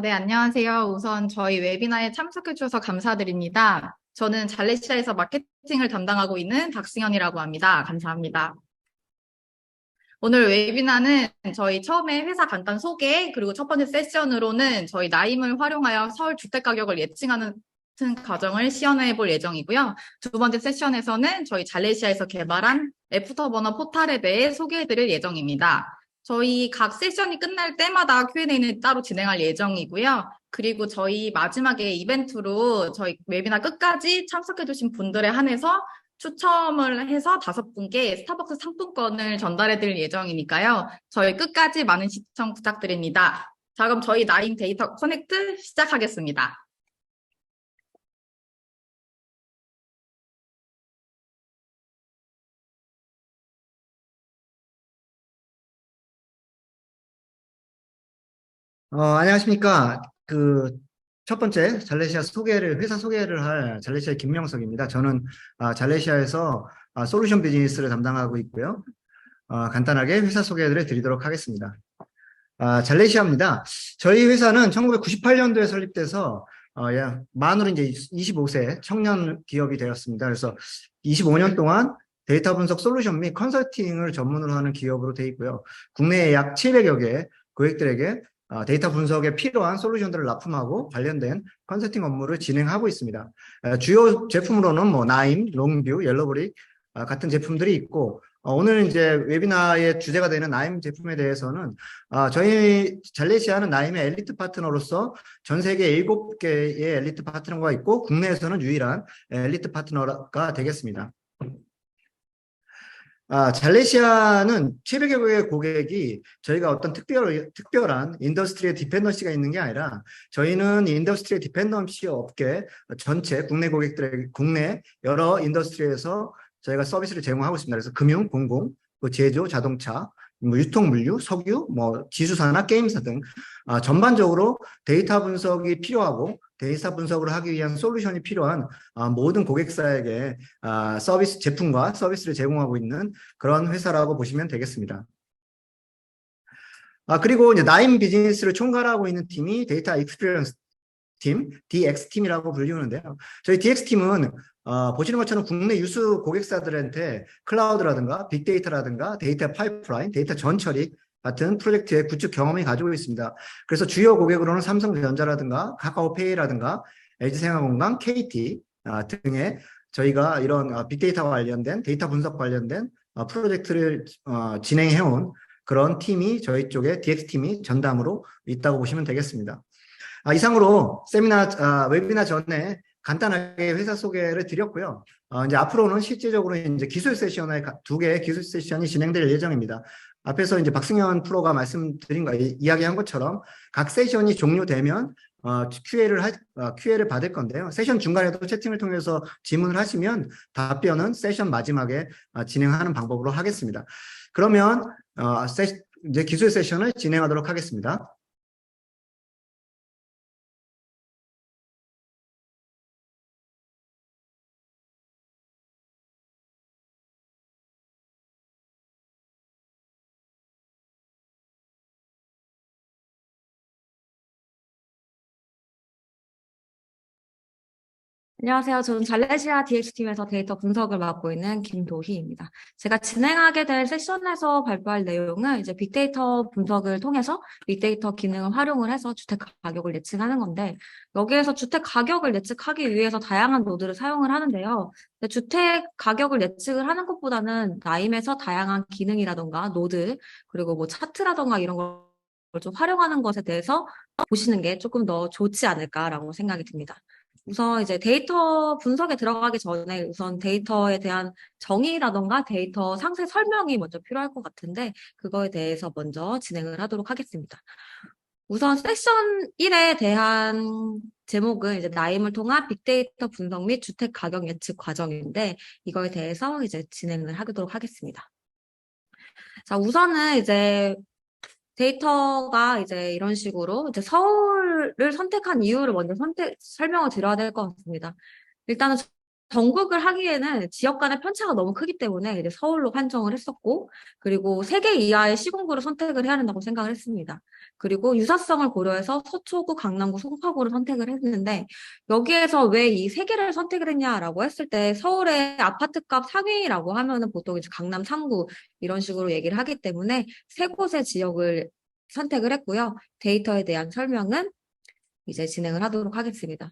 네, 안녕하세요. 우선 저희 웨비나에 참석해 주셔서 감사드립니다. 저는 잘레시아에서 마케팅을 담당하고 있는 박승현이라고 합니다. 감사합니다. 오늘 웨비나는 저희 처음에 회사 간단 소개, 그리고 첫 번째 세션으로는 저희 나임을 활용하여 서울 주택 가격을 예측하는 과정을 시연해 볼 예정이고요. 두 번째 세션에서는 저희 잘레시아에서 개발한 애프터버너 포탈에 대해 소개해 드릴 예정입니다. 저희 각 세션이 끝날 때마다 Q&A는 따로 진행할 예정이고요. 그리고 저희 마지막에 이벤트로 저희 웨비나 끝까지 참석해주신 분들에 한해서 추첨을 해서 5분께 스타벅스 상품권을 전달해 드릴 예정이니까요. 저희 끝까지 많은 시청 부탁드립니다. 자, 그럼 저희 나인 데이터 커넥트 시작하겠습니다. 안녕하십니까. 첫 번째 회사 소개를 할 잘레시아 김명석입니다. 저는 잘레시아에서 솔루션 비즈니스를 담당하고 있고요. 간단하게 회사 소개를 드리도록 하겠습니다. 잘레시아입니다. 저희 회사는 1998년도에 설립돼서 만으로 이제 25세 청년 기업이 되었습니다. 그래서 25년 동안 데이터 분석 솔루션 및 컨설팅을 전문으로 하는 기업으로 되어 있고요. 국내에 약 700여 개 고객들에게 데이터 분석에 필요한 솔루션들을 납품하고 관련된 컨설팅 업무를 진행하고 있습니다. 주요 제품으로는 뭐 나임, 롱뷰, 옐로브릭 같은 제품들이 있고, 오늘 이제 웨비나의 주제가 되는 나임 제품에 대해서는 저희 잘레시아는 나임의 엘리트 파트너로서 전 세계 7개의 엘리트 파트너가 있고 국내에서는 유일한 엘리트 파트너가 되겠습니다. 잘레시아는 700여 개의 고객이 저희가 어떤 특별한 인더스트리의 디펜던시가 있는 게 아니라 저희는 인더스트리의 디펜던시 업계 전체 국내 여러 인더스트리에서 저희가 서비스를 제공하고 있습니다. 그래서 금융, 공공, 제조, 자동차, 뭐 유통 물류, 석유, 뭐 지수사나 게임사 등 전반적으로 데이터 분석이 필요하고 데이터 분석을 하기 위한 솔루션이 필요한 모든 고객사에게 제품과 서비스를 제공하고 있는 그런 회사라고 보시면 되겠습니다. 그리고 이제 나인 비즈니스를 총괄하고 있는 팀이 데이터 익스피리언스 팀, DX팀이라고 불리우는데요. 저희 DX팀은 보시는 것처럼 국내 유수 고객사들한테 클라우드라든가 빅데이터라든가 데이터 파이프라인, 데이터 전처리 같은 프로젝트의 구축 경험이 가지고 있습니다. 그래서 주요 고객으로는 삼성전자라든가 카카오페이라든가 LG생활건강, KT 등의 저희가 이런 빅데이터와 관련된 데이터 분석 관련된 프로젝트를 진행해온 그런 팀이 저희 쪽에 DX팀이 전담으로 있다고 보시면 되겠습니다. 이상으로 웨비나 전에 간단하게 회사 소개를 드렸고요. 이제 앞으로는 실제적으로 이제 기술 세션의 2개의 기술 세션이 진행될 예정입니다. 앞에서 이제 박승현 프로가 이야기한 것처럼 각 세션이 종료되면 QA를 받을 건데요. 세션 중간에도 채팅을 통해서 질문을 하시면 답변은 세션 마지막에 진행하는 방법으로 하겠습니다. 그러면 이제 기술 세션을 진행하도록 하겠습니다. 안녕하세요. 저는 잘레시아 DX팀에서 데이터 분석을 맡고 있는 김도희입니다. 제가 진행하게 될 세션에서 발표할 내용은 이제 빅데이터 분석을 통해서 빅데이터 기능을 활용을 해서 주택 가격을 예측하는 건데, 여기에서 주택 가격을 예측하기 위해서 다양한 노드를 사용을 하는데요. 근데 주택 가격을 예측을 하는 것보다는 나임에서 다양한 기능이라던가 노드, 그리고 뭐 차트라던가 이런 걸 좀 활용하는 것에 대해서 보시는 게 조금 더 좋지 않을까라고 생각이 듭니다. 우선 이제 데이터 분석에 들어가기 전에 우선 데이터에 대한 정의라던가 데이터 상세 설명이 먼저 필요할 것 같은데, 그거에 대해서 먼저 진행을 하도록 하겠습니다. 우선 세션 1에 대한 제목은 이제 나임을 통한 빅데이터 분석 및 주택 가격 예측 과정인데, 이거에 대해서 이제 진행을 하도록 하겠습니다. 자, 우선은 이제 데이터가 이제 이런 식으로 이제 서울을 선택한 이유를 먼저 설명을 드려야 될 것 같습니다. 일단은 전국을 하기에는 지역 간의 편차가 너무 크기 때문에 이제 서울로 판정을 했었고, 그리고 3개 이하의 시군구를 선택을 해야 된다고 생각을 했습니다. 그리고 유사성을 고려해서 서초구, 강남구, 송파구를 선택을 했는데, 여기에서 왜 이 3개를 선택을 했냐라고 했을 때, 서울의 아파트값 상위라고 하면은 보통 이제 강남 3구 이런 식으로 얘기를 하기 때문에 3곳의 지역을 선택을 했고요. 데이터에 대한 설명은 이제 진행을 하도록 하겠습니다.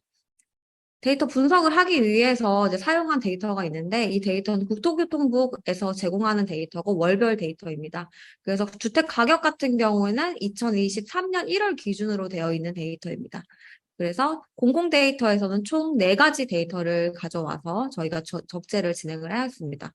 데이터 분석을 하기 위해서 이제 사용한 데이터가 있는데, 이 데이터는 국토교통부에서 제공하는 데이터고 월별 데이터입니다. 그래서 주택 가격 같은 경우에는 2023년 1월 기준으로 되어 있는 데이터입니다. 그래서 공공 데이터에서는 총 4가지 데이터를 가져와서 저희가 적재를 진행을 하였습니다.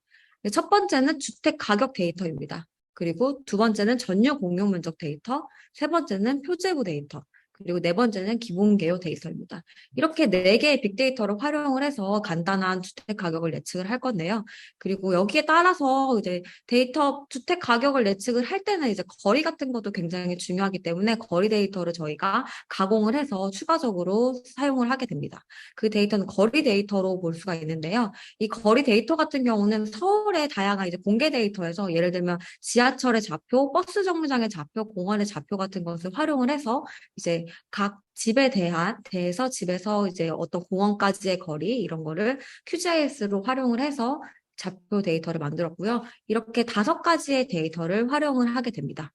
첫 번째는 주택 가격 데이터입니다. 그리고 두 번째는 전유 공용 면적 데이터, 세 번째는 표제부 데이터, 그리고 네 번째는 기본 개요 데이터입니다. 이렇게 4개의 빅데이터를 활용을 해서 간단한 주택 가격을 예측을 할 건데요. 그리고 여기에 따라서 이제 주택 가격을 예측을 할 때는 이제 거리 같은 것도 굉장히 중요하기 때문에 거리 데이터를 저희가 가공을 해서 추가적으로 사용을 하게 됩니다. 그 데이터는 거리 데이터로 볼 수가 있는데요. 이 거리 데이터 같은 경우는 서울의 다양한 이제 공개 데이터에서 예를 들면 지하철의 좌표, 버스 정류장의 좌표, 공원의 좌표 같은 것을 활용을 해서 이제 각 집에 대해서 집에서 이제 어떤 공원까지의 거리 이런 거를 QGIS로 활용을 해서 좌표 데이터를 만들었고요. 이렇게 5가지의 데이터를 활용을 하게 됩니다.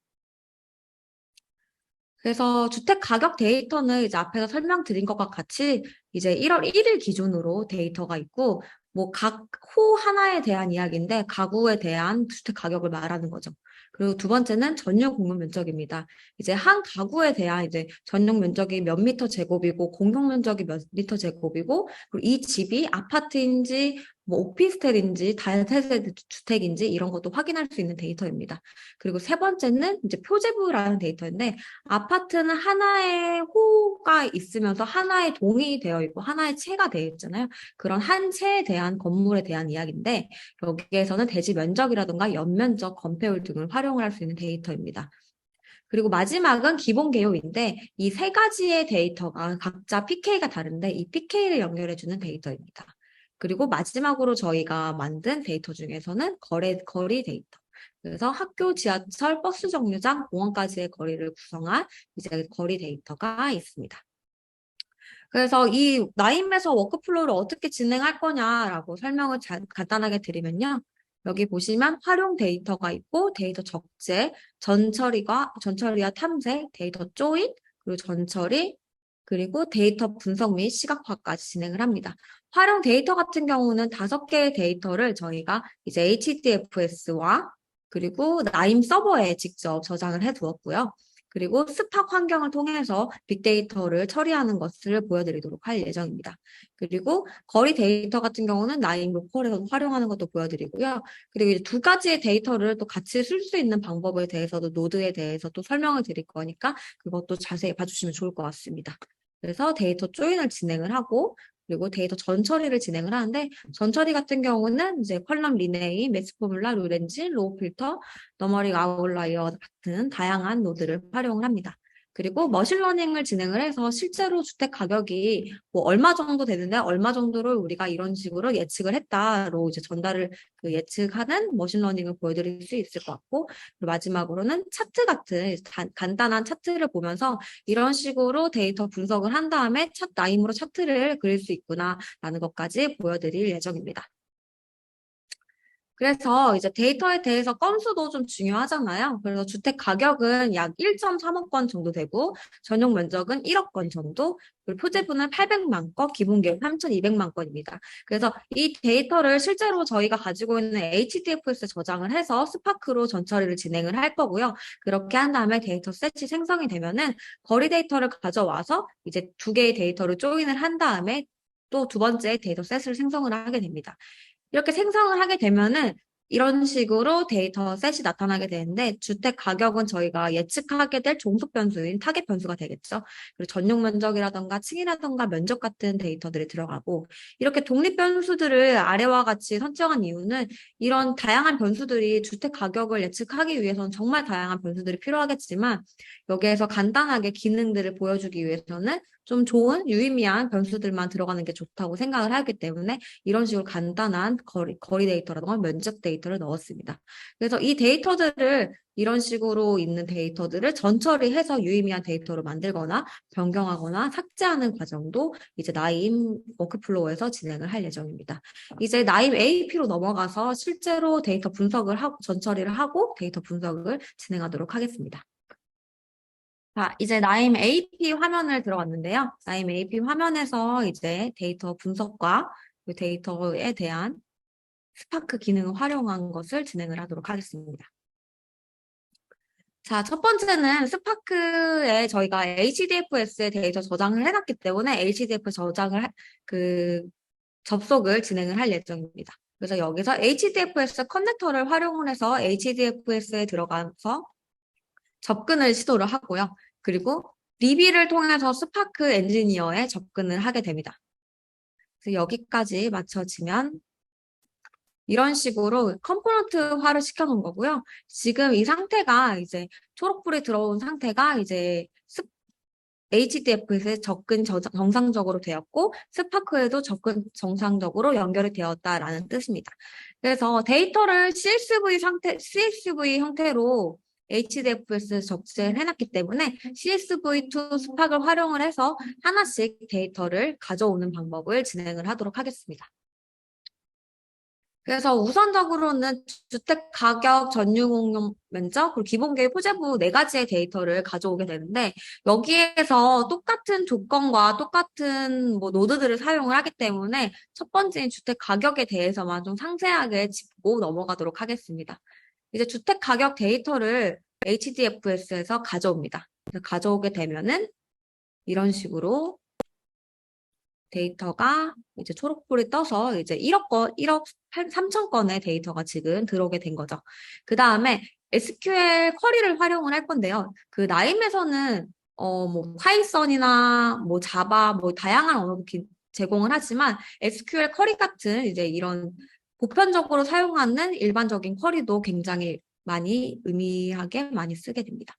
그래서 주택 가격 데이터는 이제 앞에서 설명드린 것과 같이 이제 1월 1일 기준으로 데이터가 있고, 뭐 각 호 하나에 대한 이야기인데 가구에 대한 주택 가격을 말하는 거죠. 그리고 두 번째는 전용 공용 면적입니다. 이제 한 가구에 대한 이제 전용 면적이 몇 미터 제곱이고 공용 면적이 몇 미터 제곱이고, 그리고 이 집이 아파트인지 뭐 오피스텔인지 다세대 주택인지 이런 것도 확인할 수 있는 데이터입니다. 그리고 세 번째는 이제 표제부라는 데이터인데, 아파트는 하나의 호가 있으면서 하나의 동이 되어 있고 하나의 채가 되어 있잖아요. 그런 한 채에 대한 건물에 대한 이야기인데, 여기에서는 대지 면적이라든가 연면적, 건폐율 등을 활용을 할 수 있는 데이터입니다. 그리고 마지막은 기본 개요인데, 이 3가지의 데이터가 각자 PK가 다른데 이 PK를 연결해주는 데이터입니다. 그리고 마지막으로 저희가 만든 데이터 중에서는 거리 데이터. 그래서 학교, 지하철, 버스 정류장, 공원까지의 거리를 구성한 이제 거리 데이터가 있습니다. 그래서 이 나임에서 워크플로우를 어떻게 진행할 거냐라고 설명을 간단하게 드리면요. 여기 보시면 활용 데이터가 있고 데이터 적재, 전처리와 탐색, 데이터 조인, 그리고 전처리, 그리고 데이터 분석 및 시각화까지 진행을 합니다. 활용 데이터 같은 경우는 5개의 데이터를 저희가 이제 HDFS와 그리고 나임 서버에 직접 저장을 해 두었고요. 그리고 스팍 환경을 통해서 빅데이터를 처리하는 것을 보여드리도록 할 예정입니다. 그리고 거리 데이터 같은 경우는 나임 로컬에서 활용하는 것도 보여드리고요. 그리고 이제 2가지의 데이터를 또 같이 쓸 수 있는 방법에 대해서도 노드에 대해서 또 설명을 드릴 거니까 그것도 자세히 봐주시면 좋을 것 같습니다. 그래서 데이터 조인을 진행을 하고, 그리고 데이터 전처리를 진행을 하는데, 전처리 같은 경우는 이제 컬럼 리네임, 매스 포뮬라, 룰렌지, 로우 필터, 너머링 아웃라이어 같은 다양한 노드를 활용을 합니다. 그리고 머신러닝을 진행을 해서 실제로 주택 가격이 뭐 얼마 정도 되는데 얼마 정도를 우리가 이런 식으로 예측을 했다로 이제 예측하는 머신러닝을 보여드릴 수 있을 것 같고, 그리고 마지막으로는 차트 같은 간단한 차트를 보면서 이런 식으로 데이터 분석을 한 다음에 나임으로 차트를 그릴 수 있구나라는 것까지 보여드릴 예정입니다. 그래서 이제 데이터에 대해서 건수도 좀 중요하잖아요. 그래서 주택 가격은 약 1.3억 건 정도 되고, 전용 면적은 1억 건 정도, 그리고 표제부는 800만 건, 기본 계획 3,200만 건입니다. 그래서 이 데이터를 실제로 저희가 가지고 있는 HDFS에 저장을 해서 스파크로 전처리를 진행을 할 거고요. 그렇게 한 다음에 데이터 셋이 생성이 되면은 거리 데이터를 가져와서 이제 2개의 데이터를 조인을 한 다음에 또 2번째 데이터 셋을 생성을 하게 됩니다. 이렇게 생성을 하게 되면은 이런 식으로 데이터 셋이 나타나게 되는데, 주택 가격은 저희가 예측하게 될 종속 변수인 타겟 변수가 되겠죠. 그리고 전용 면적이라던가 층이라던가 면적 같은 데이터들이 들어가고, 이렇게 독립 변수들을 아래와 같이 선정한 이유는 이런 다양한 변수들이 주택 가격을 예측하기 위해서는 정말 다양한 변수들이 필요하겠지만, 여기에서 간단하게 기능들을 보여주기 위해서는 좀 좋은 유의미한 변수들만 들어가는 게 좋다고 생각을 하기 때문에 이런 식으로 간단한 거리 데이터라든가 면적 데이터를 넣었습니다. 그래서 이 데이터들을 이런 식으로 있는 데이터들을 전처리해서 유의미한 데이터로 만들거나 변경하거나 삭제하는 과정도 이제 나임 워크플로우에서 진행을 할 예정입니다. 이제 나임 AP로 넘어가서 실제로 데이터 분석을 하고 전처리를 하고 데이터 분석을 진행하도록 하겠습니다. 자, 이제 나임 AP 화면을 들어갔는데요. 나임 AP 화면에서 이제 데이터 분석과 그 데이터에 대한 스파크 기능을 활용한 것을 진행을 하도록 하겠습니다. 자, 첫 번째는 스파크에 저희가 HDFS에 데이터 저장을 해놨기 때문에 HDF 접속을 진행을 할 예정입니다. 그래서 여기서 HDFS 커넥터를 활용을 해서 HDFS에 들어가서 접근을 시도를 하고요. 그리고 DB를 통해서 스파크 엔지니어에 접근을 하게 됩니다. 그래서 여기까지 마쳐지면 이런 식으로 컴포넌트화를 시켜놓은 거고요. 지금 이 상태가 이제 초록불이 들어온 상태가 이제 HDFS에 접근 정상적으로 되었고 스파크에도 접근 정상적으로 연결이 되었다라는 뜻입니다. 그래서 데이터를 CSV 형태로 HDFS에 적재를 해놨기 때문에 CSV2 스팍을 활용을 해서 하나씩 데이터를 가져오는 방법을 진행을 하도록 하겠습니다. 그래서 우선적으로는 주택 가격, 전유공용 면적, 그리고 기본계획 소재부 4가지의 데이터를 가져오게 되는데 여기에서 똑같은 조건과 똑같은 노드들을 사용을 하기 때문에 첫 번째인 주택 가격에 대해서만 좀 상세하게 짚고 넘어가도록 하겠습니다. 이제 주택 가격 데이터를 HDFS에서 가져옵니다. 가져오게 되면은 이런 식으로 데이터가 이제 초록불이 떠서 이제 1억 3천 건의 데이터가 지금 들어오게 된 거죠. 그 다음에 SQL 쿼리를 활용을 할 건데요. 그 나임에서는 파이썬이나 자바 다양한 언어도 제공을 하지만 SQL 쿼리 같은 이제 이런 보편적으로 사용하는 일반적인 쿼리도 굉장히 많이 의미하게 많이 쓰게 됩니다.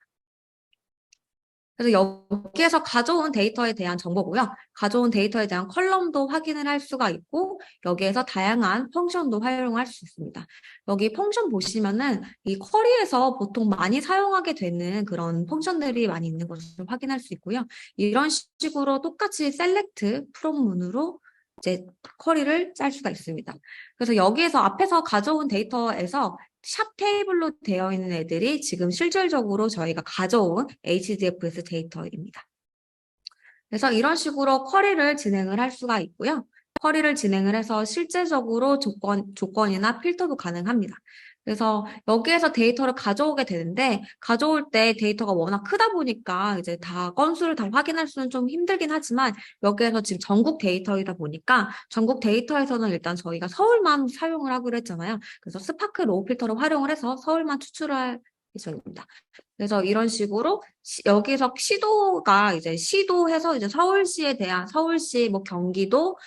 그래서 여기에서 가져온 데이터에 대한 정보고요. 가져온 데이터에 대한 컬럼도 확인을 할 수가 있고 여기에서 다양한 펑션도 활용할 수 있습니다. 여기 펑션 보시면은 이 쿼리에서 보통 많이 사용하게 되는 그런 펑션들이 많이 있는 것을 확인할 수 있고요. 이런 식으로 똑같이 셀렉트 프롬 문으로 이제 쿼리를 짤 수가 있습니다. 그래서 여기에서 앞에서 가져온 데이터에서 샵 테이블로 되어 있는 애들이 지금 실질적으로 저희가 가져온 HDFS 데이터입니다. 그래서 이런 식으로 쿼리를 진행을 할 수가 있고요. 쿼리를 진행을 해서 실제적으로 조건이나 필터도 가능합니다. 그래서 여기에서 데이터를 가져오게 되는데 가져올 때 데이터가 워낙 크다 보니까 이제 다 건수를 다 확인할 수는 좀 힘들긴 하지만 여기에서 지금 전국 데이터이다 보니까 전국 데이터에서는 일단 저희가 서울만 사용을 하기로 했잖아요. 그래서 스파크 로우 필터를 활용을 해서 서울만 추출할 예정입니다. 그래서 이런 식으로 여기서 시도가 이제 시도해서 이제 서울시에 대한 서울시 경기도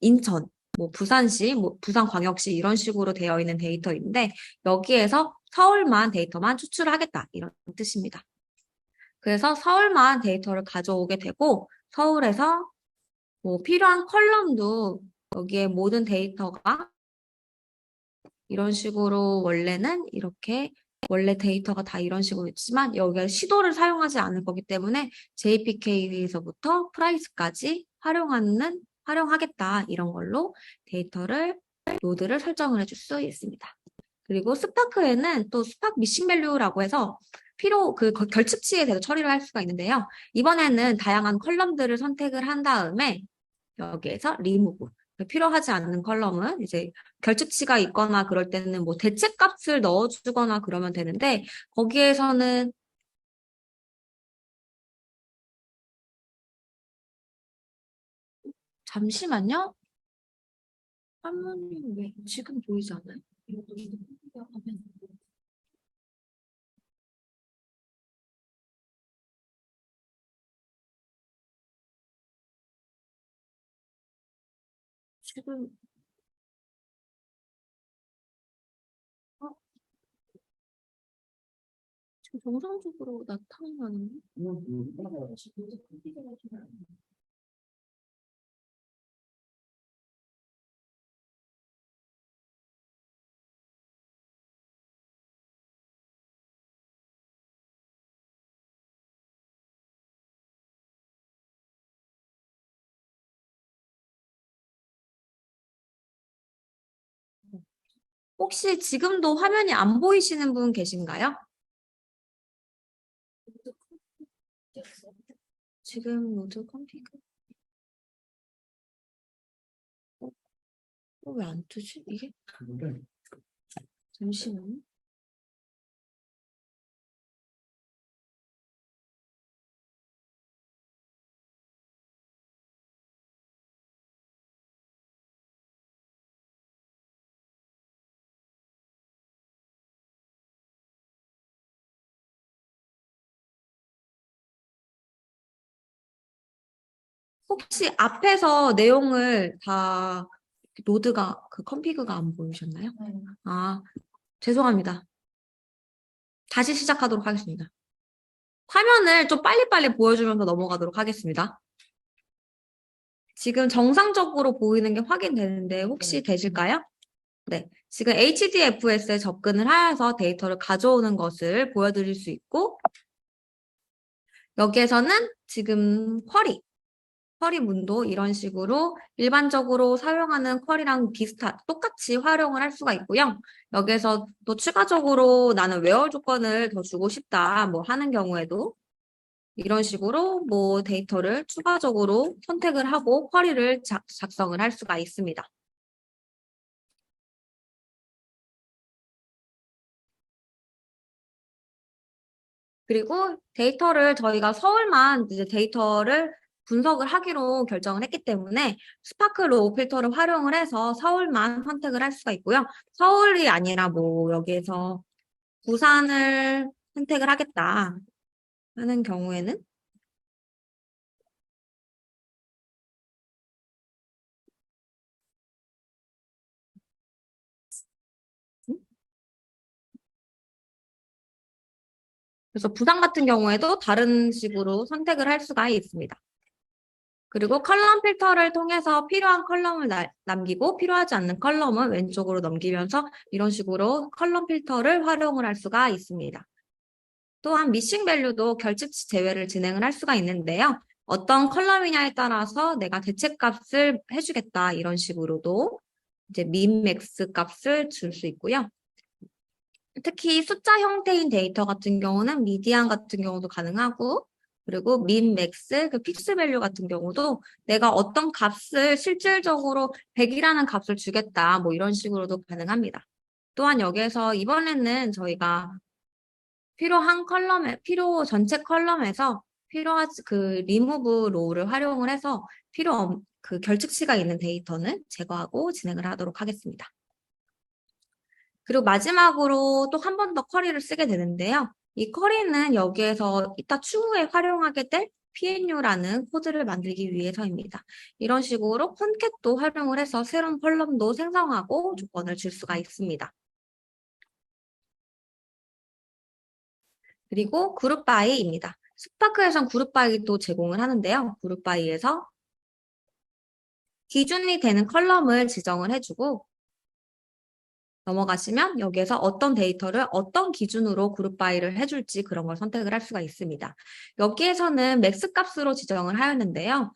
인천 부산시, 부산광역시 이런 식으로 되어 있는 데이터인데 여기에서 서울만 데이터만 추출하겠다 이런 뜻입니다. 그래서 서울만 데이터를 가져오게 되고 서울에서 필요한 컬럼도 여기에 모든 데이터가 이런 식으로 원래 데이터가 다 이런 식으로 있지만 여기에 시도를 사용하지 않을 거기 때문에 JPK에서부터 프라이스까지 활용하겠다 이런 걸로 데이터를 노드를 설정을 해줄 수 있습니다. 그리고 스파크에는 또 스파크 미싱 밸류라고 해서 결집치에 대해서 처리를 할 수가 있는데요. 이번에는 다양한 컬럼들을 선택을 한 다음에 여기에서 리무브 필요하지 않는 컬럼은 이제 결집치가 있거나 그럴 때는 대체값을 넣어주거나 그러면 되는데 거기에서는 잠시만요. 화면이 왜 지금 보이지 않아요? 지금 어? 정상적으로 나타나는 혹시 지금도 화면이 안 보이시는 분 계신가요? 지금 모두 컴피그 왜 안 뜨지? 이게? 잠시만요. 혹시 앞에서 내용을 다 노드가 그 컴피그가 안 보이셨나요? 아, 죄송합니다. 다시 시작하도록 하겠습니다. 화면을 좀 빨리빨리 보여주면서 넘어가도록 하겠습니다. 지금 정상적으로 보이는 게 확인되는데 혹시 되실까요? 네. 지금 HDFS에 접근을 하여서 데이터를 가져오는 것을 보여드릴 수 있고, 여기에서는 지금 쿼리 문도 이런 식으로 일반적으로 사용하는 쿼리랑 똑같이 활용을 할 수가 있고요. 여기에서 또 추가적으로 나는 웨어 조건을 더 주고 싶다 뭐 하는 경우에도 이런 식으로 뭐 데이터를 추가적으로 선택을 하고 쿼리를 작성을 할 수가 있습니다. 그리고 데이터를 저희가 서울만 이제 데이터를 분석을 하기로 결정을 했기 때문에 스파크 로우 필터를 활용을 해서 서울만 선택을 할 수가 있고요. 서울이 아니라 뭐 여기에서 부산을 선택을 하겠다 하는 경우에는 그래서 부산 같은 경우에도 다른 식으로 선택을 할 수가 있습니다. 그리고 컬럼 필터를 통해서 필요한 컬럼을 남기고 필요하지 않는 컬럼은 왼쪽으로 넘기면서 이런 식으로 컬럼 필터를 활용을 할 수가 있습니다. 또한 미싱 밸류도 결집치 제외를 진행을 할 수가 있는데요. 어떤 컬럼이냐에 따라서 내가 대체값을 해주겠다 이런 식으로도 이제 min, max 값을 줄 수 있고요. 특히 숫자 형태인 데이터 같은 경우는 미디안 같은 경우도 가능하고 그리고 min, max, 그 픽스 밸류 같은 경우도 내가 어떤 값을 실질적으로 100이라는 값을 주겠다 뭐 이런 식으로도 가능합니다. 또한 여기에서 이번에는 저희가 전체 컬럼에서 필요하지 그 remove row를 활용을 해서 그 결측치가 있는 데이터는 제거하고 진행을 하도록 하겠습니다. 그리고 마지막으로 또 한 번 더 쿼리를 쓰게 되는데요. 이 쿼리는 여기에서 이따 추후에 활용하게 될 PNU라는 코드를 만들기 위해서입니다. 이런 식으로 콘캣도 활용을 해서 새로운 컬럼도 생성하고 조건을 줄 수가 있습니다. 그리고 그룹 바이입니다. 스파크에선 그룹 바이도 제공을 하는데요. 그룹 바이에서 기준이 되는 컬럼을 지정을 해주고 넘어가시면 여기에서 어떤 데이터를 어떤 기준으로 그룹 바이를 해줄지 그런 걸 선택을 할 수가 있습니다. 여기에서는 맥스 값으로 지정을 하였는데요.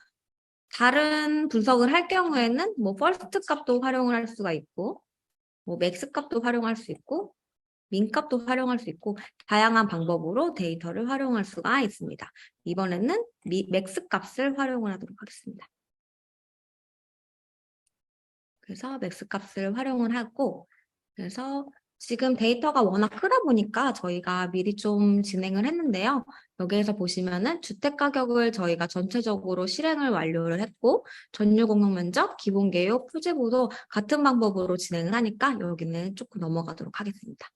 다른 분석을 할 경우에는 뭐 퍼스트 값도 활용을 할 수가 있고 뭐 맥스 값도 활용할 수 있고 민 값도 활용할 수 있고 다양한 방법으로 데이터를 활용할 수가 있습니다. 이번에는 맥스 값을 활용을 하도록 하겠습니다. 그래서 맥스 값을 활용을 하고 그래서 지금 데이터가 워낙 크다 보니까 저희가 미리 좀 진행을 했는데요. 여기에서 보시면은 주택가격을 저희가 전체적으로 실행을 완료를 했고 전유공용면적, 기본개요, 표제보도 같은 방법으로 진행을 하니까 여기는 조금 넘어가도록 하겠습니다.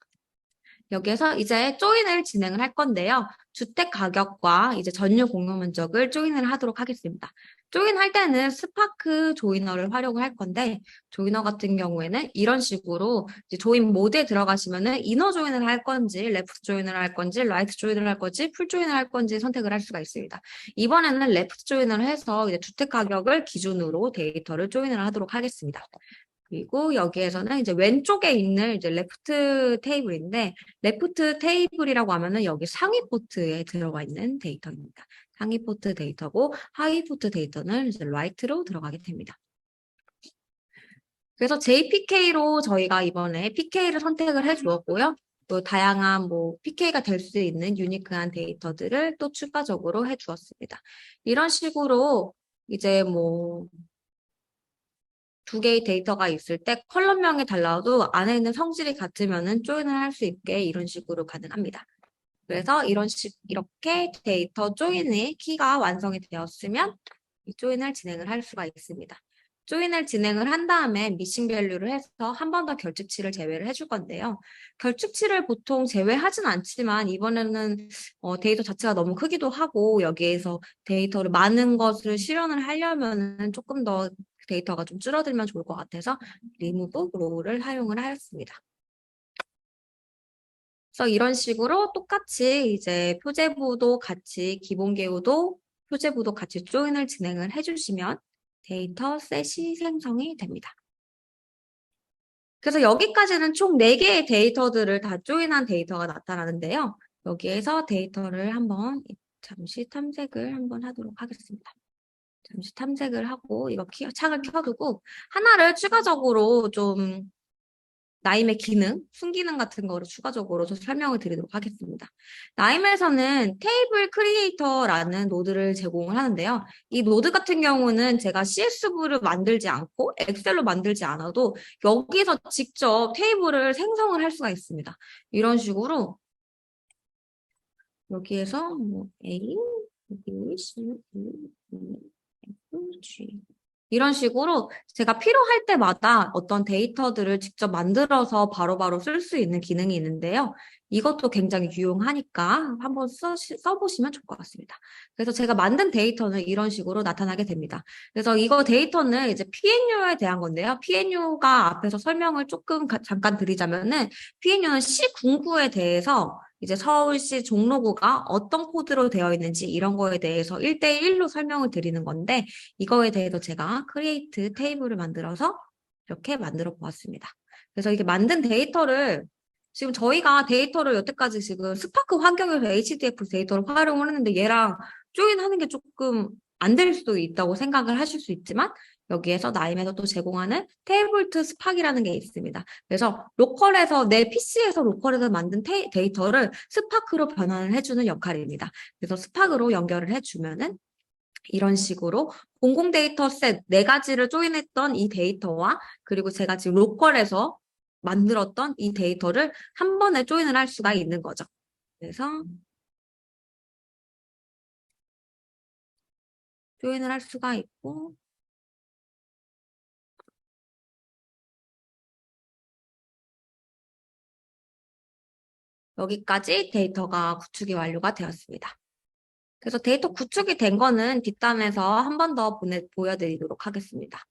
여기에서 이제 조인을 진행을 할 건데요. 주택 가격과 이제 전유 공유 면적을 조인을 하도록 하겠습니다. 조인할 때는 스파크 조이너를 활용을 할 건데, 조이너 같은 경우에는 이런 식으로 이제 조인 모드에 들어가시면은 이너 조인을 할 건지, 레프트 조인을 할 건지, 라이트 조인을 할 건지, 풀 조인을 할 건지 선택을 할 수가 있습니다. 이번에는 레프트 조인을 해서 이제 주택 가격을 기준으로 데이터를 조인을 하도록 하겠습니다. 그리고 여기에서는 이제 왼쪽에 있는 이제 레프트 테이블인데, 레프트 테이블이라고 하면은 여기 상위 포트에 들어가 있는 데이터입니다. 상위 포트 데이터고, 하위 포트 데이터는 이제 라이트로 들어가게 됩니다. 그래서 JPK로 저희가 이번에 PK를 선택을 해 주었고요. 또 다양한 뭐 PK가 될 수 있는 유니크한 데이터들을 또 추가적으로 해 주었습니다. 이런 식으로 이제 뭐 두 개의 데이터가 있을 때 컬럼명이 달라도 안에 있는 성질이 같으면은 조인을 할 수 있게 이런 식으로 가능합니다. 그래서 이렇게 데이터 조인의 키가 완성이 되었으면 이 조인을 진행을 할 수가 있습니다. 조인을 진행을 한 다음에 미싱 밸류를 해서 한 번 더 결집치를 제외를 해줄 건데요. 결집치를 보통 제외하진 않지만 이번에는 데이터 자체가 너무 크기도 하고 여기에서 데이터를 많은 것을 실현을 하려면은 조금 더 데이터가 좀 줄어들면 좋을 것 같아서 remove row를 활용을 하였습니다. 그래서 이런 식으로 똑같이 이제 표제부도 같이 기본계우도 표제부도 같이 조인을 진행을 해주시면 데이터 셋이 생성이 됩니다. 그래서 여기까지는 총 4개의 데이터들을 다 조인한 데이터가 나타나는데요. 여기에서 데이터를 한번 잠시 탐색을 한번 하도록 하겠습니다. 잠시 탐색을 하고 이거 창을 켜두고 하나를 추가적으로 좀 나임의 기능, 순기능 같은 거를 추가적으로 좀 설명을 드리도록 하겠습니다. 나임에서는 테이블 크리에이터라는 노드를 제공을 하는데요. 이 노드 같은 경우는 제가 CSV를 만들지 않고 엑셀로 만들지 않아도 여기서 직접 테이블을 생성을 할 수가 있습니다. 이런 식으로 여기에서 뭐 A, B, C, D, E, F, G 이런 식으로 제가 필요할 때마다 어떤 데이터들을 직접 만들어서 바로바로 쓸 수 있는 기능이 있는데요. 이것도 굉장히 유용하니까 한번 써보시면 좋을 것 같습니다. 그래서 제가 만든 데이터는 이런 식으로 나타나게 됩니다. 그래서 이거 데이터는 이제 PNU에 대한 건데요. PNU가 앞에서 설명을 조금 잠깐 드리자면은 PNU는 시군구에 대해서 이제 서울시 종로구가 어떤 코드로 되어 있는지 이런 거에 대해서 1대1로 설명을 드리는 건데 이거에 대해서 제가 크리에이트 테이블을 만들어서 이렇게 만들어 보았습니다. 그래서 이게 만든 데이터를 지금 저희가 데이터를 여태까지 지금 스파크 환경에서 HDF 데이터를 활용을 했는데 얘랑 조인하는 게 조금 안 될 수도 있다고 생각을 하실 수 있지만 여기에서 나임에서 또 제공하는 테이블 투 스팍이라는 게 있습니다. 그래서 로컬에서 내 PC에서 로컬에서 만든 데이터를 스파크로 변환을 해주는 역할입니다. 그래서 스파크로 연결을 해주면은 이런 식으로 공공 데이터 셋 4가지를 조인했던 이 데이터와 그리고 제가 지금 로컬에서 만들었던 이 데이터를 한 번에 조인을 할 수가 있는 거죠. 그래서 조인을 할 수가 있고 여기까지 데이터가 구축이 완료가 되었습니다. 그래서 데이터 구축이 된 거는 뒷단에서 한 번 더 보여드리도록 하겠습니다.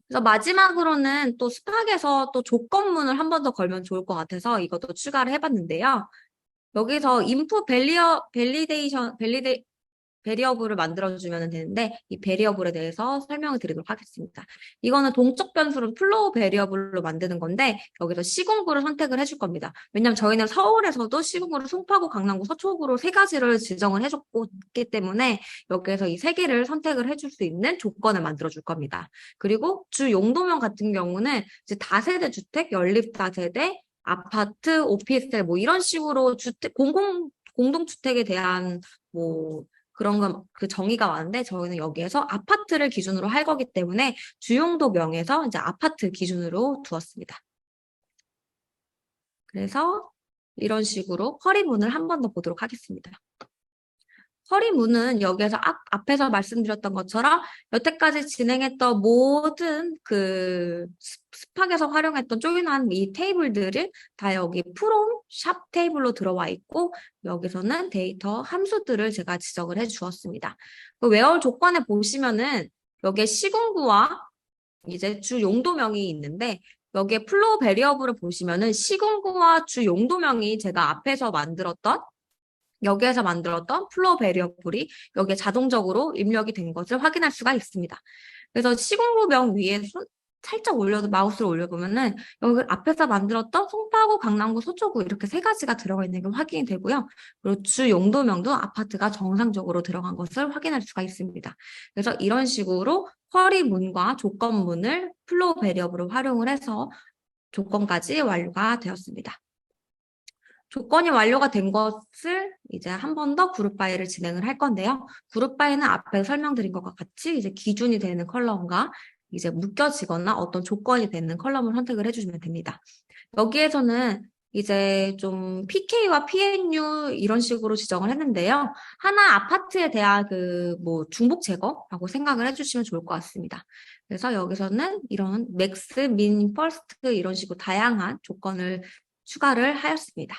그래서 마지막으로는 또 스팍에서 또 조건문을 한 번 더 걸면 좋을 것 같아서 이것도 추가를 해봤는데요. 여기서 인풋 베리어블을 만들어주면 되는데 이 베리어블에 대해서 설명을 드리도록 하겠습니다. 이거는 동적 변수로 플로우 베리어블로 만드는 건데 여기서 시군구를 선택을 해줄 겁니다. 왜냐하면 저희는 서울에서도 시군구를 송파구, 강남구, 서초구로 3가지를 지정을 해줬기 때문에 여기에서 이 3개를 선택을 해줄 수 있는 조건을 만들어줄 겁니다. 그리고 주 용도명 같은 경우는 이제 다세대 주택, 연립 다세대, 아파트, 오피스텔 뭐 이런 식으로 공동주택에 대한 뭐 그런 건 그 정의가 많은데 저희는 여기에서 아파트를 기준으로 할 거기 때문에 주용도명에서 이제 아파트 기준으로 두었습니다. 그래서 이런 식으로 쿼리문을 한 번 더 보도록 하겠습니다. 허리문은 여기에서 앞에서 말씀드렸던 것처럼 여태까지 진행했던 모든 그 스팍에서 활용했던 조인한 이 테이블들을 다 여기 프롬 샵 테이블로 들어와 있고 여기서는 데이터 함수들을 제가 지정을 해 주었습니다. 그 웨어 조건에 보시면은 여기에 시군구와 이제 주 용도명이 있는데 여기에 플로우 베리어블을 보시면은 시군구와 주 용도명이 제가 앞에서 만들었던 여기에서 만들었던 플로우 베리어블이 여기에 자동적으로 입력이 된 것을 확인할 수가 있습니다. 그래서 시공구명 위에 살짝 마우스를 올려보면은 여기 앞에서 만들었던 송파구, 강남구, 서초구 이렇게 세 가지가 들어가 있는 게 확인이 되고요. 그리고 주 용도명도 아파트가 정상적으로 들어간 것을 확인할 수가 있습니다. 그래서 이런 식으로 쿼리문과 조건문을 플로우 베리어블을 활용을 해서 조건까지 완료가 되었습니다. 조건이 완료가 된 것을 이제 한 번 더 그룹 바이를 진행을 할 건데요. 그룹 바이는 앞에 설명드린 것과 같이 이제 기준이 되는 컬럼과 이제 묶여지거나 어떤 조건이 되는 컬럼을 선택을 해주시면 됩니다. 여기에서는 이제 좀 PK와 PNU 이런 식으로 지정을 했는데요. 하나 아파트에 대한 그 뭐 중복 제거라고 생각을 해주시면 좋을 것 같습니다. 그래서 여기서는 이런 맥스, 민, 퍼스트 이런 식으로 다양한 조건을 추가를 하였습니다.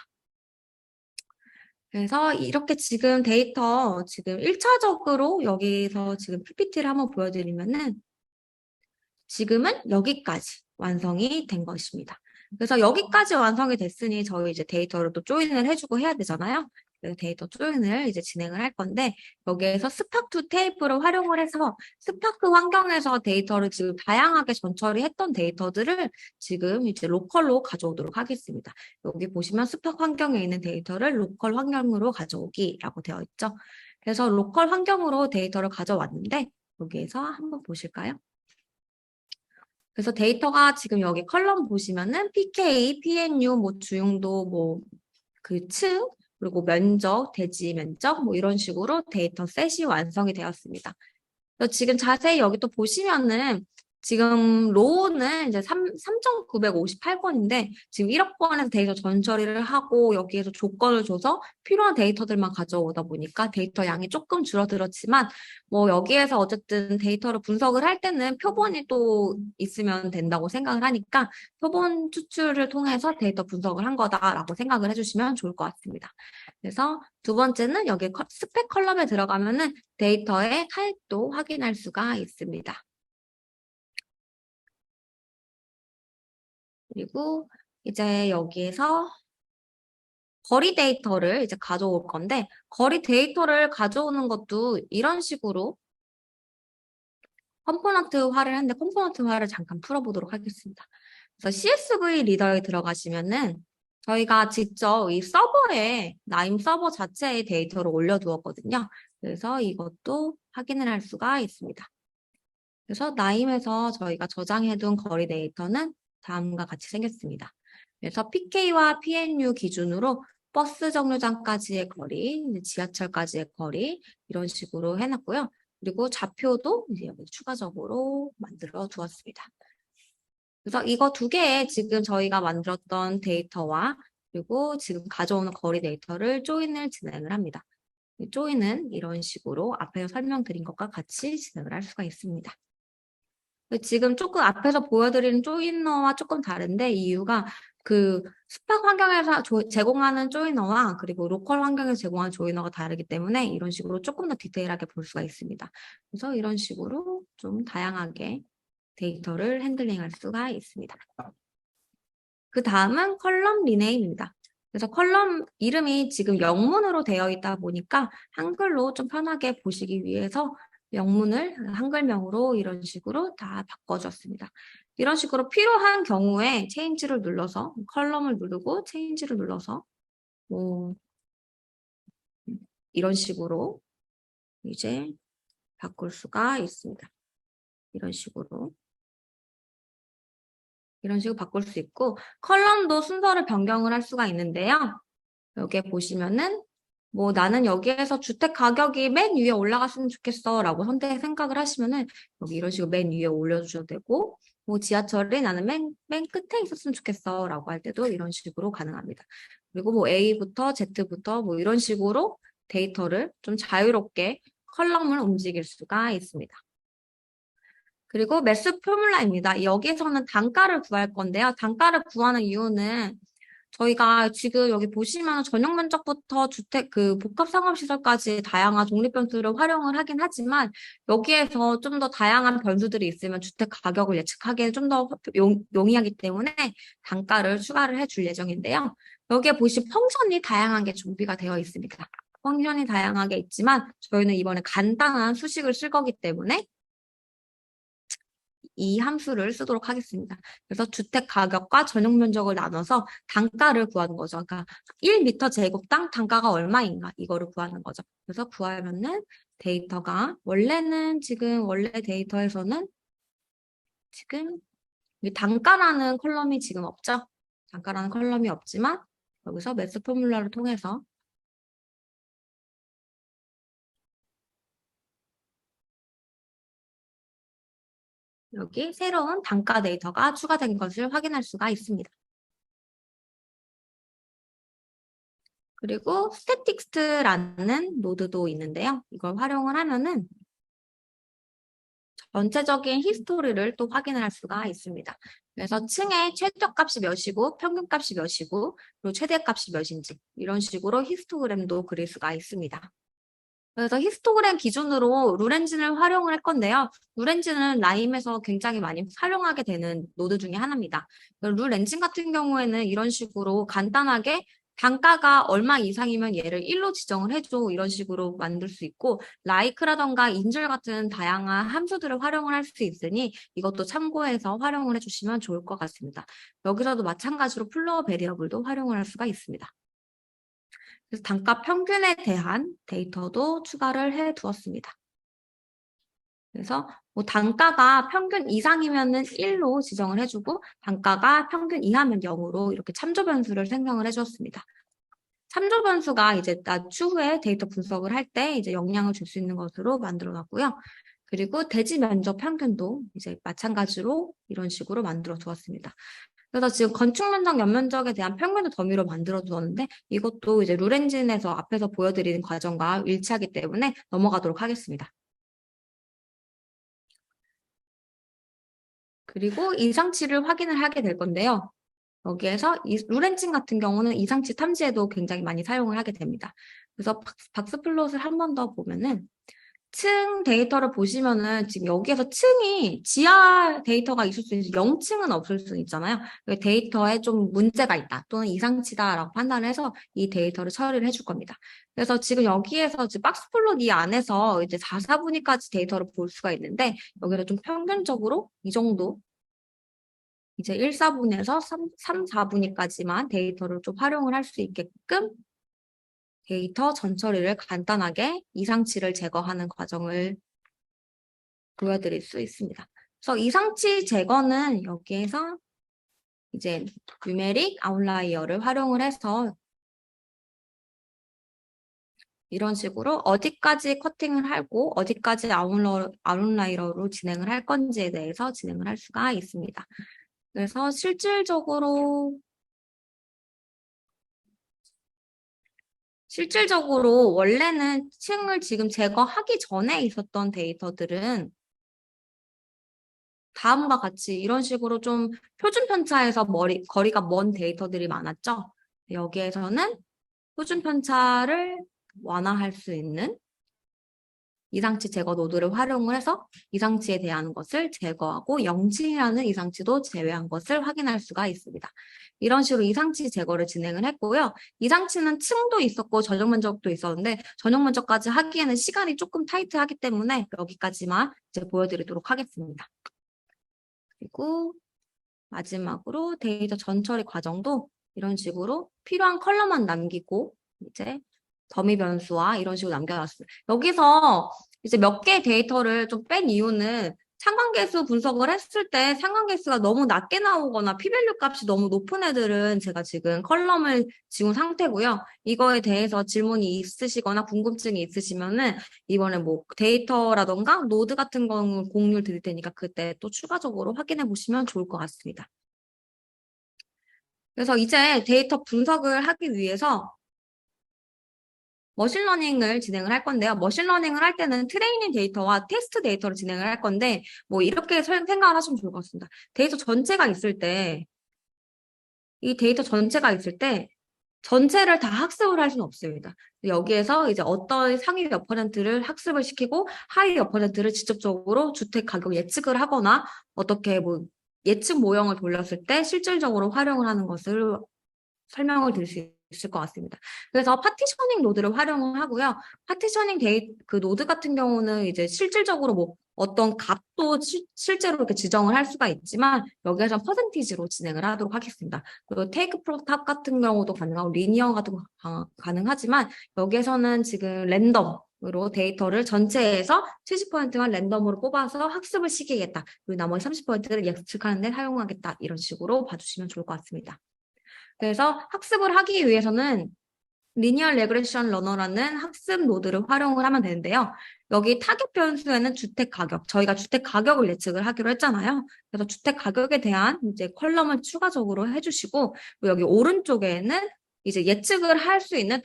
그래서 이렇게 지금 데이터 지금 1차적으로 여기서 지금 PPT를 한번 보여드리면은 지금은 여기까지 완성이 된 것입니다. 그래서 여기까지 완성이 됐으니 저희 이제 데이터를 또 조인을 해주고 해야 되잖아요. 그래서 데이터 조인을 이제 진행을 할 건데 여기에서 스파크 테이프를 활용을 해서 스파크 환경에서 데이터를 지금 다양하게 전처리했던 데이터들을 지금 이제 로컬로 가져오도록 하겠습니다. 여기 보시면 스파크 환경에 있는 데이터를 로컬 환경으로 가져오기라고 되어 있죠. 그래서 로컬 환경으로 데이터를 가져왔는데 여기에서 한번 보실까요? 그래서 데이터가 지금 여기 컬럼 보시면은 PK, PNU, 뭐 주용도, 뭐 그 층, 그리고 면적, 대지 면적, 뭐 이런 식으로 데이터 셋이 완성이 되었습니다. 그래서 지금 자세히 여기 또 보시면은 지금 로우는 이제 3,958건인데 지금 1억 건에서 데이터 전처리를 하고 여기에서 조건을 줘서 필요한 데이터들만 가져오다 보니까 데이터 양이 조금 줄어들었지만 뭐 여기에서 어쨌든 데이터를 분석을 할 때는 표본이 또 있으면 된다고 생각을 하니까 표본 추출을 통해서 데이터 분석을 한 거다라고 생각을 해주시면 좋을 것 같습니다. 그래서 두 번째는 여기 스펙 컬럼에 들어가면은 데이터의 타입도 확인할 수가 있습니다. 그리고 이제 여기에서 거리 데이터를 이제 가져올 건데 거리 데이터를 가져오는 것도 이런 식으로 컴포넌트화를 했는데 컴포넌트화를 잠깐 풀어보도록 하겠습니다. 그래서 CSV 리더에 들어가시면은 저희가 직접 이 서버에 나임 서버 자체의 데이터를 올려두었거든요. 그래서 이것도 확인을 할 수가 있습니다. 그래서 나임에서 저희가 저장해둔 거리 데이터는 다음과 같이 생겼습니다. 그래서 PK와 PNU 기준으로 버스 정류장까지의 거리, 지하철까지의 거리 이런 식으로 해놨고요. 그리고 좌표도 이제 여기 추가적으로 만들어 두었습니다. 그래서 이거 두 개의 지금 저희가 만들었던 데이터와 그리고 지금 가져오는 거리 데이터를 조인을 진행을 합니다. 조인은 이런 식으로 앞에서 설명드린 것과 같이 진행을 할 수가 있습니다. 지금 조금 앞에서 보여드리는 조이너와 조금 다른데 이유가 그 스팍 환경에서 제공하는 조이너와 그리고 로컬 환경에서 제공하는 조이너가 다르기 때문에 이런 식으로 조금 더 디테일하게 볼 수가 있습니다. 그래서 이런 식으로 좀 다양하게 데이터를 핸들링할 수가 있습니다. 그 다음은 컬럼 리네임입니다. 그래서 컬럼 이름이 지금 영문으로 되어 있다 보니까 한글로 좀 편하게 보시기 위해서 영문을 한글명으로 이런 식으로 다 바꿔줬습니다. 이런 식으로 필요한 경우에 체인지를 눌러서 컬럼을 누르고 체인지를 눌러서 뭐 이런 식으로 이제 바꿀 수가 있습니다. 이런 식으로 바꿀 수 있고 컬럼도 순서를 변경을 할 수가 있는데요. 여기에 보시면은 뭐 나는 여기에서 주택 가격이 맨 위에 올라갔으면 좋겠어 라고 생각을 하시면은 여기 이런 식으로 맨 위에 올려주셔도 되고 뭐 지하철이 나는 맨 끝에 있었으면 좋겠어 라고 할 때도 이런 식으로 가능합니다. 그리고 뭐 A부터 Z부터 뭐 이런 식으로 데이터를 좀 자유롭게 컬럼을 움직일 수가 있습니다. 그리고 매스 포뮬라입니다. 여기서는 단가를 구할 건데요. 단가를 구하는 이유는 저희가 지금 여기 보시면 전용 면적부터 주택 복합 상업시설까지 다양한 독립 변수를 활용을 하긴 하지만 여기에서 좀 더 다양한 변수들이 있으면 주택 가격을 예측하기에는 좀 더 용이하기 때문에 단가를 추가를 해줄 예정인데요. 여기에 보시면 펑션이 다양한 게 준비가 되어 있습니다. 펑션이 다양하게 있지만 저희는 이번에 간단한 수식을 쓸 거기 때문에 이 함수를 쓰도록 하겠습니다. 그래서 주택 가격과 전용 면적을 나눠서 단가를 구하는 거죠. 그러니까 1m 제곱당 단가가 얼마인가 이거를 구하는 거죠. 그래서 구하면은 데이터가 원래 데이터에서는 지금 이 단가라는 컬럼이 지금 없죠. 단가라는 컬럼이 없지만 여기서 매스 포뮬러를 통해서 여기 새로운 단가 데이터가 추가된 것을 확인할 수가 있습니다. 그리고 스태틱스트라는 노드도 있는데요. 이걸 활용을 하면은 전체적인 히스토리를 또 확인을 할 수가 있습니다. 그래서 층의 최저값이 몇이고 평균값이 몇이고 그리고 최대값이 몇인지 이런 식으로 히스토그램도 그릴 수가 있습니다. 그래서 히스토그램 기준으로 룰엔진을 활용을 할 건데요. 룰엔진은 라임에서 굉장히 많이 활용하게 되는 노드 중에 하나입니다. 룰엔진 같은 경우에는 이런 식으로 간단하게 단가가 얼마 이상이면 얘를 1로 지정을 해줘 이런 식으로 만들 수 있고 like라던가 인줄 같은 다양한 함수들을 활용을 할 수 있으니 이것도 참고해서 활용을 해주시면 좋을 것 같습니다. 여기서도 마찬가지로 플로어 베리어블도 활용을 할 수가 있습니다. 그래서 단가 평균에 대한 데이터도 추가를 해 두었습니다. 그래서 뭐 단가가 평균 이상이면은 1로 지정을 해주고 단가가 평균 이하면 0으로 이렇게 참조 변수를 생성을 해주었습니다. 참조 변수가 이제 추후에 데이터 분석을 할 때 이제 영향을 줄 수 있는 것으로 만들어 놨고요. 그리고 대지 면적 평균도 이제 마찬가지로 이런 식으로 만들어 두었습니다. 그래서 지금 건축 면적, 연면적에 대한 평균을 더미로 만들어 두었는데 이것도 이제 룰엔진에서 앞에서 보여드리는 과정과 일치하기 때문에 넘어가도록 하겠습니다. 그리고 이상치를 확인을 하게 될 건데요. 여기에서 이 룰엔진 같은 경우는 이상치 탐지에도 굉장히 많이 사용을 하게 됩니다. 그래서 박스 플롯을 한 번 더 보면은 층 데이터를 보시면은 지금 여기에서 층이 지하 데이터가 있을 수 있는지 0층은 없을 수 있잖아요. 데이터에 좀 문제가 있다 또는 이상치다라고 판단을 해서 이 데이터를 처리를 해줄 겁니다. 그래서 지금 여기에서 지금 박스 플롯 이 안에서 이제 4, 4분위까지 데이터를 볼 수가 있는데 여기는 좀 평균적으로 이 정도 이제 1, 4분에서 3, 4분위까지만 데이터를 좀 활용을 할 수 있게끔 데이터 전처리를 간단하게 이상치를 제거하는 과정을 보여드릴 수 있습니다. 그래서 이상치 제거는 여기에서 이제 뉴메릭 아웃라이어를 활용을 해서 이런 식으로 어디까지 커팅을 하고 어디까지 아웃라이어로 진행을 할 건지에 대해서 진행을 할 수가 있습니다. 그래서 실질적으로 원래는 층을 지금 제거하기 전에 있었던 데이터들은 다음과 같이 이런 식으로 좀 표준 편차에서 거리가 먼 데이터들이 많았죠. 여기에서는 표준 편차를 완화할 수 있는 이상치 제거 노드를 활용을 해서 이상치에 대한 것을 제거하고 0층이라는 이상치도 제외한 것을 확인할 수가 있습니다. 이런 식으로 이상치 제거를 진행을 했고요. 이상치는 층도 있었고 전용 면적도 있었는데 전용 면적까지 하기에는 시간이 조금 타이트하기 때문에 여기까지만 이제 보여드리도록 하겠습니다. 그리고 마지막으로 데이터 전처리 과정도 이런 식으로 필요한 컬러만 남기고 이제 더미 변수와 이런 식으로 남겨놨습니다. 여기서 이제 몇 개의 데이터를 좀 뺀 이유는 상관계수 분석을 했을 때 상관계수가 너무 낮게 나오거나 p-value 값이 너무 높은 애들은 제가 지금 컬럼을 지운 상태고요. 이거에 대해서 질문이 있으시거나 궁금증이 있으시면은 이번에 뭐 데이터라던가 노드 같은 건 공유를 드릴 테니까 그때 또 추가적으로 확인해 보시면 좋을 것 같습니다. 그래서 이제 데이터 분석을 하기 위해서 머신러닝을 진행을 할 건데요. 머신러닝을 할 때는 트레이닝 데이터와 테스트 데이터를 진행을 할 건데, 뭐 이렇게 생각을 하시면 좋을 것 같습니다. 데이터 전체가 있을 때, 이 데이터 전체가 있을 때, 전체를 다 학습을 할 수는 없습니다. 여기에서 이제 어떤 상위 몇 퍼센트를 학습을 시키고 하위 몇 퍼센트를 직접적으로 주택 가격 예측을 하거나 어떻게 뭐 예측 모형을 돌렸을 때 실질적으로 활용을 하는 것을 설명을 드릴 수 있을 것 같습니다. 그래서 파티셔닝 노드를 활용을 하고요. 파티셔닝 그 노드 같은 경우는 이제 실질적으로 뭐 어떤 값도 실제로 이렇게 지정을 할 수가 있지만 여기에서 퍼센티지로 진행을 하도록 하겠습니다. 그리고 테이크 프로탑 같은 경우도 가능하고 리니어 같은 거 가능하지만 여기에서는 지금 랜덤으로 데이터를 전체에서 70%만 랜덤으로 뽑아서 학습을 시키겠다. 그리고 나머지 30%를 예측하는 데 사용하겠다. 이런 식으로 봐주시면 좋을 것 같습니다. 그래서 학습을 하기 위해서는 리니어 레그레션 러너라는 학습 노드를 활용을 하면 되는데요. 여기 타겟 변수에는 주택 가격, 저희가 주택 가격을 예측을 하기로 했잖아요. 그래서 주택 가격에 대한 이제 컬럼을 추가적으로 해주시고, 여기 오른쪽에는 이제 예측을 할 수 있는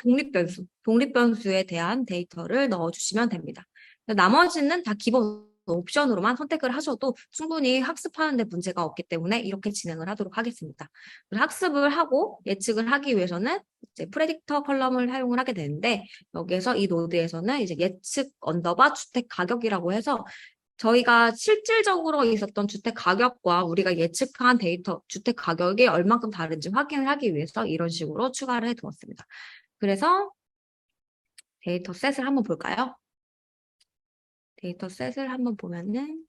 독립 변수에 대한 데이터를 넣어주시면 됩니다. 나머지는 다 기본 옵션으로만 선택을 하셔도 충분히 학습하는 데 문제가 없기 때문에 이렇게 진행을 하도록 하겠습니다. 학습을 하고 예측을 하기 위해서는 이제 프레딕터 컬럼을 사용을 하게 되는데 여기에서 이 노드에서는 이제 예측 언더바 주택 가격이라고 해서 저희가 실질적으로 있었던 주택 가격과 우리가 예측한 데이터 주택 가격이 얼만큼 다른지 확인을 하기 위해서 이런 식으로 추가를 해 두었습니다. 그래서 데이터 셋을 한번 볼까요? 데이터 셋을 한번 보면은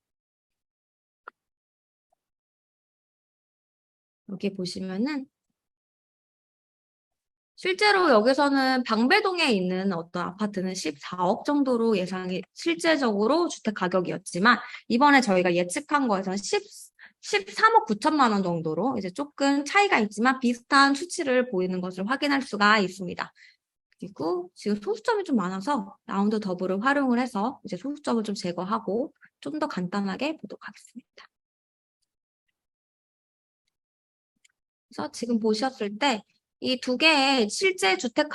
여기 보시면은 실제로 여기서는 방배동에 있는 어떤 아파트는 14억 정도로 예상이 실제적으로 주택 가격이었지만 이번에 저희가 예측한 거에서는 13억 9천만 원 정도로 이제 조금 차이가 있지만 비슷한 수치를 보이는 것을 확인할 수가 있습니다. 그리고 지금 소수점이 좀 많아서 라운드 더블을 활용을 해서 이제 소수점을 좀 제거하고 좀 더 간단하게 보도록 하겠습니다. 그래서 지금 보셨을 때 이 두 개의 실제 주택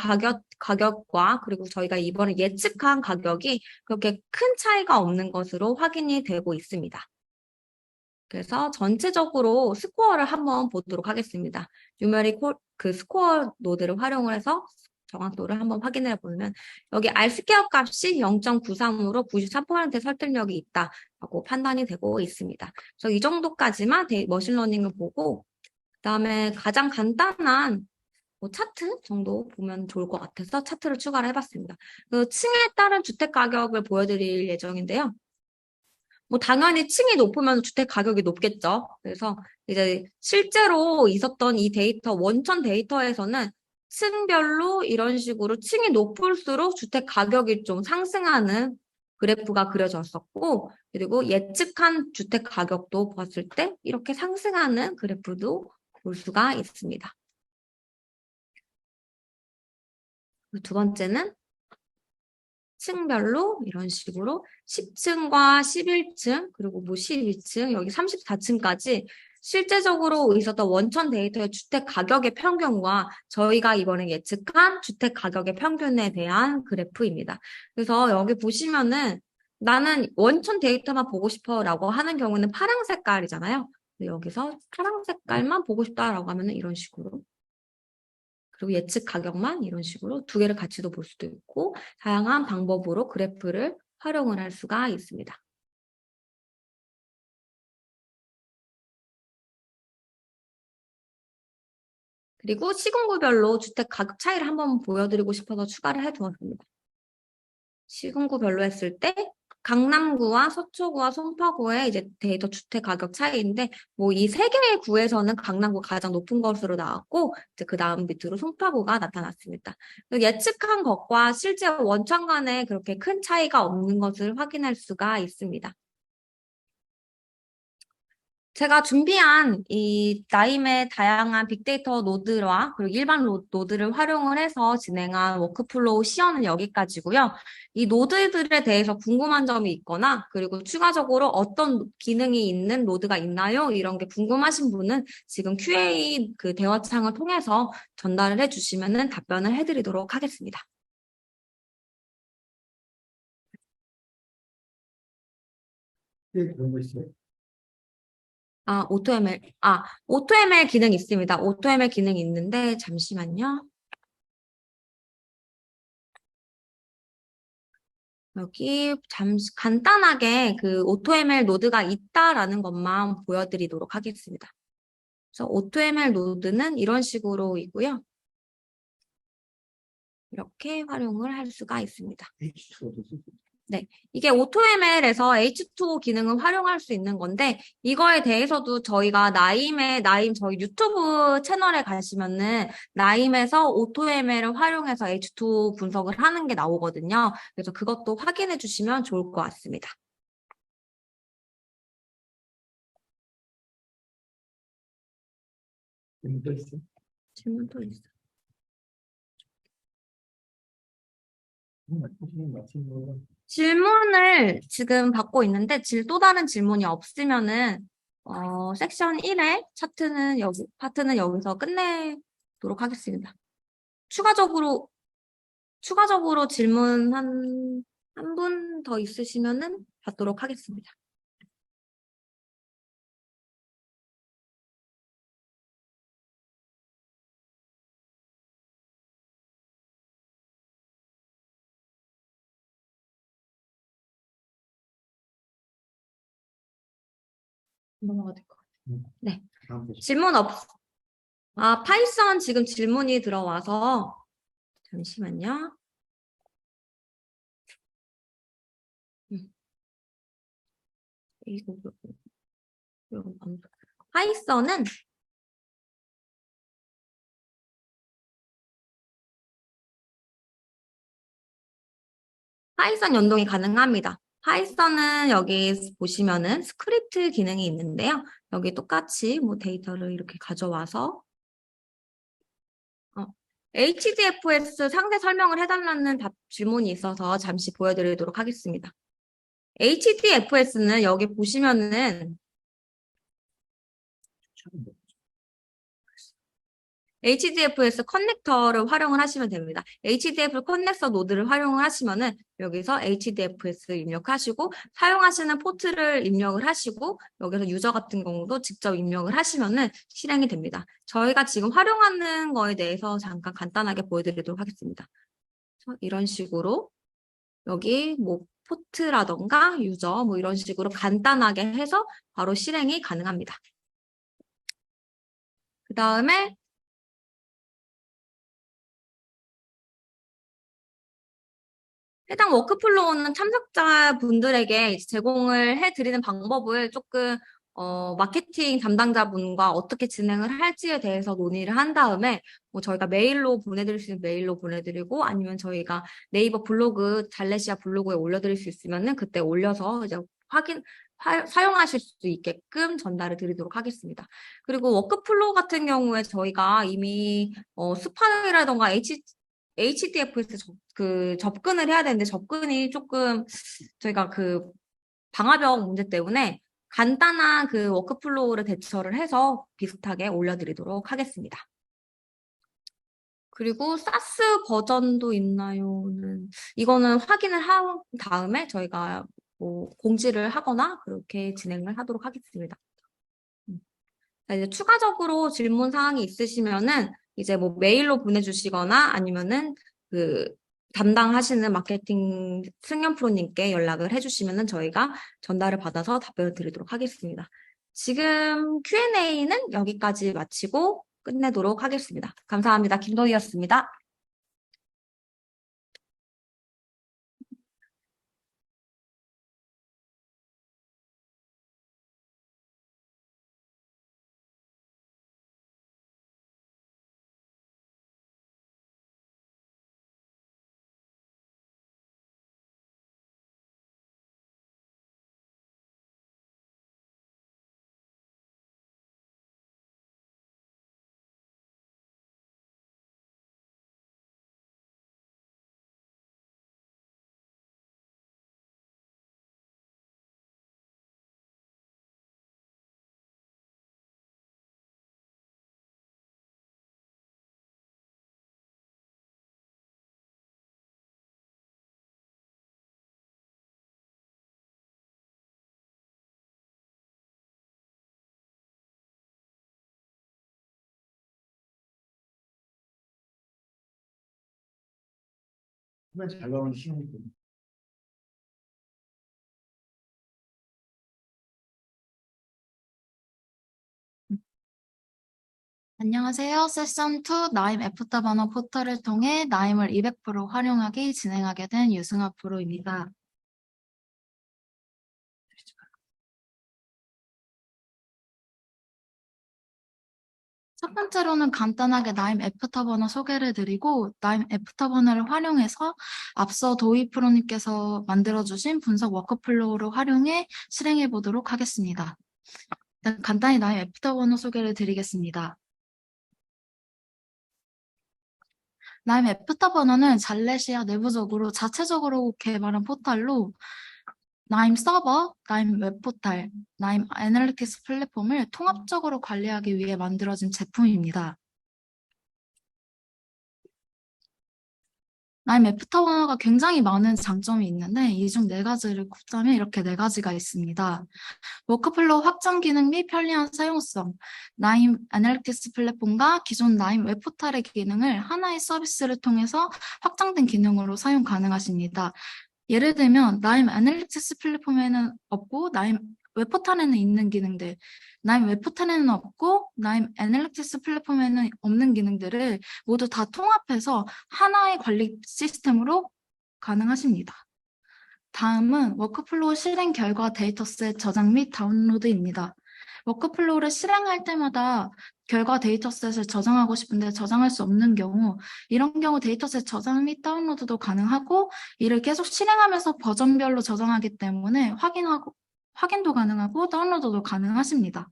가격과 그리고 저희가 이번에 예측한 가격이 그렇게 큰 차이가 없는 것으로 확인이 되고 있습니다. 그래서 전체적으로 스코어를 한번 보도록 하겠습니다. 뉴메릭 그 스코어 노드를 활용을 해서 정확도를 한번 확인해 보면 여기 R스퀘어 값이 0.93으로 93% 설득력이 있다라고 판단이 되고 있습니다. 그래서 이 정도까지만 머신러닝을 보고 그다음에 가장 간단한 뭐 차트 정도 보면 좋을 것 같아서 차트를 추가를 해봤습니다. 그 층에 따른 주택 가격을 보여드릴 예정인데요. 뭐 당연히 층이 높으면 주택 가격이 높겠죠. 그래서 이제 실제로 있었던 이 데이터 원천 데이터에서는 층별로 이런 식으로 층이 높을수록 주택 가격이 좀 상승하는 그래프가 그려졌었고 그리고 예측한 주택 가격도 봤을 때 이렇게 상승하는 그래프도 볼 수가 있습니다. 두 번째는 층별로 이런 식으로 10층과 11층 그리고 뭐 12층 여기 34층까지 실제적으로 있었던 원천 데이터의 주택 가격의 평균과 저희가 이번에 예측한 주택 가격의 평균에 대한 그래프입니다. 그래서 여기 보시면은 나는 원천 데이터만 보고 싶어라고 하는 경우는 파랑 색깔이잖아요. 여기서 파랑 색깔만 보고 싶다라고 하면은 이런 식으로 그리고 예측 가격만 이런 식으로 두 개를 같이도 볼 수도 있고 다양한 방법으로 그래프를 활용을 할 수가 있습니다. 그리고 시군구별로 주택 가격 차이를 한번 보여드리고 싶어서 추가를 해두었습니다. 시군구별로 했을 때 강남구와 서초구와 송파구의 이제 데이터 주택 가격 차이인데 뭐 이 세 개의 구에서는 강남구가 가장 높은 것으로 나왔고 이제 그 다음 밑으로 송파구가 나타났습니다. 예측한 것과 실제 원천 간에 그렇게 큰 차이가 없는 것을 확인할 수가 있습니다. 제가 준비한 이 나임의 다양한 빅데이터 노드와 그리고 일반 노드를 활용을 해서 진행한 워크플로우 시연은 여기까지고요. 이 노드들에 대해서 궁금한 점이 있거나 그리고 추가적으로 어떤 기능이 있는 노드가 있나요? 이런 게 궁금하신 분은 지금 QA 그 대화창을 통해서 전달을 해주시면 답변을 해드리도록 하겠습니다. 네, 그런 거 있어요. 오토ML 기능 있습니다. 오토ML 기능이 있는데, 잠시만요. 여기 간단하게 그 오토ML 노드가 있다라는 것만 보여드리도록 하겠습니다. 그래서 오토ML 노드는 이런 식으로 있고요. 이렇게 활용을 할 수가 있습니다. 네, 이게 AutoML에서 H2O 기능을 활용할 수 있는 건데 이거에 대해서도 저희가 나임 저희 유튜브 채널에 가시면은 나임에서 AutoML을 활용해서 H2O 분석을 하는 게 나오거든요. 그래서 그것도 확인해 주시면 좋을 것 같습니다. 질문 또 있어요. 질문을 지금 받고 있는데 또 다른 질문이 없으면은 섹션 1의 파트는 여기서 끝내도록 하겠습니다. 추가적으로 질문 한 분 더 있으시면은 받도록 하겠습니다. 넘어가 될 것 같아요. 네. 질문 파이썬 지금 질문이 들어와서 잠시만요. 파이썬은 파이썬 연동이 가능합니다. 파이썬은 여기 보시면은 스크립트 기능이 있는데요. 여기 똑같이 뭐 데이터를 이렇게 가져와서 HDFS 상세 설명을 해달라는 질문이 있어서 잠시 보여드리도록 하겠습니다. HDFS는 여기 보시면은 HDFS 커넥터를 활용을 하시면 됩니다. HDFS 커넥터 노드를 활용을 하시면은 여기서 HDFS 입력하시고 사용하시는 포트를 입력을 하시고 여기서 유저 같은 경우도 직접 입력을 하시면은 실행이 됩니다. 저희가 지금 활용하는 거에 대해서 잠깐 간단하게 보여드리도록 하겠습니다. 이런 식으로 여기 뭐 포트라던가 유저 뭐 이런 식으로 간단하게 해서 바로 실행이 가능합니다. 그 다음에 해당 워크플로우는 참석자분들에게 제공을 해드리는 방법을 조금 마케팅 담당자분과 어떻게 진행을 할지에 대해서 논의를 한 다음에 뭐 저희가 메일로 보내드릴 수 있는 메일로 보내드리고 아니면 저희가 네이버 블로그 잘레시아 블로그에 올려드릴 수 있으면은 그때 올려서 이제 사용하실 수 있게끔 전달을 드리도록 하겠습니다. 그리고 워크플로우 같은 경우에 저희가 이미 스파이라던가 HDFS 접근을 해야 되는데 접근이 조금 저희가 그 방화벽 문제 때문에 간단한 그 워크플로우를 대처를 해서 비슷하게 올려드리도록 하겠습니다. 그리고 사스 버전도 있나요는 이거는 확인을 한 다음에 저희가 뭐 공지를 하거나 그렇게 진행을 하도록 하겠습니다. 자, 이제 추가적으로 질문 사항이 있으시면은 이제 뭐 메일로 보내주시거나 아니면은 그 담당하시는 마케팅 승연 프로님께 연락을 해주시면은 저희가 전달을 받아서 답변을 드리도록 하겠습니다. 지금 Q&A는 여기까지 마치고 끝내도록 하겠습니다. 감사합니다. 김도희였습니다. 화면 잘 나오는 시간이 안녕하세요. 세션2 나임 애프터 버너 포털을 통해 나임을 200% 활용하기 진행하게 된 유승아 프로입니다. 첫 번째로는 간단하게 나임 애프터 버너 소개를 드리고 나임 애프터 버너를 활용해서 앞서 도희 프로님께서 만들어주신 분석 워크플로우를 활용해 실행해 보도록 하겠습니다. 일단 간단히 나임 애프터 버너 소개를 드리겠습니다. 나임 애프터 버너는 잘레시아 내부적으로 자체적으로 개발한 포털로 나임 서버, 나임 웹포탈, 나임 애널리틱스 플랫폼을 통합적으로 관리하기 위해 만들어진 제품입니다. 나임 애프터 버너가 굉장히 많은 장점이 있는데 이 중 4가지를 꼽자면 이렇게 4가지가 있습니다. 워크플로우 확장 기능 및 편리한 사용성, 나임 애널리틱스 플랫폼과 기존 나임 웹포탈의 기능을 하나의 서비스를 통해서 확장된 기능으로 사용 가능하십니다. 예를 들면 나임 애널리틱스 플랫폼에는 없고 나임 웹포탈에는 있는 기능들, 나임 웹포탈에는 없고 나임 애널리틱스 플랫폼에는 없는 기능들을 모두 다 통합해서 하나의 관리 시스템으로 가능하십니다. 다음은 워크플로우 실행 결과 데이터셋 저장 및 다운로드입니다. 워크플로우를 실행할 때마다 결과 데이터셋을 저장하고 싶은데 저장할 수 없는 경우, 이런 경우 데이터셋 저장 및 다운로드도 가능하고 이를 계속 실행하면서 버전별로 저장하기 때문에 확인도 가능하고 다운로드도 가능하십니다.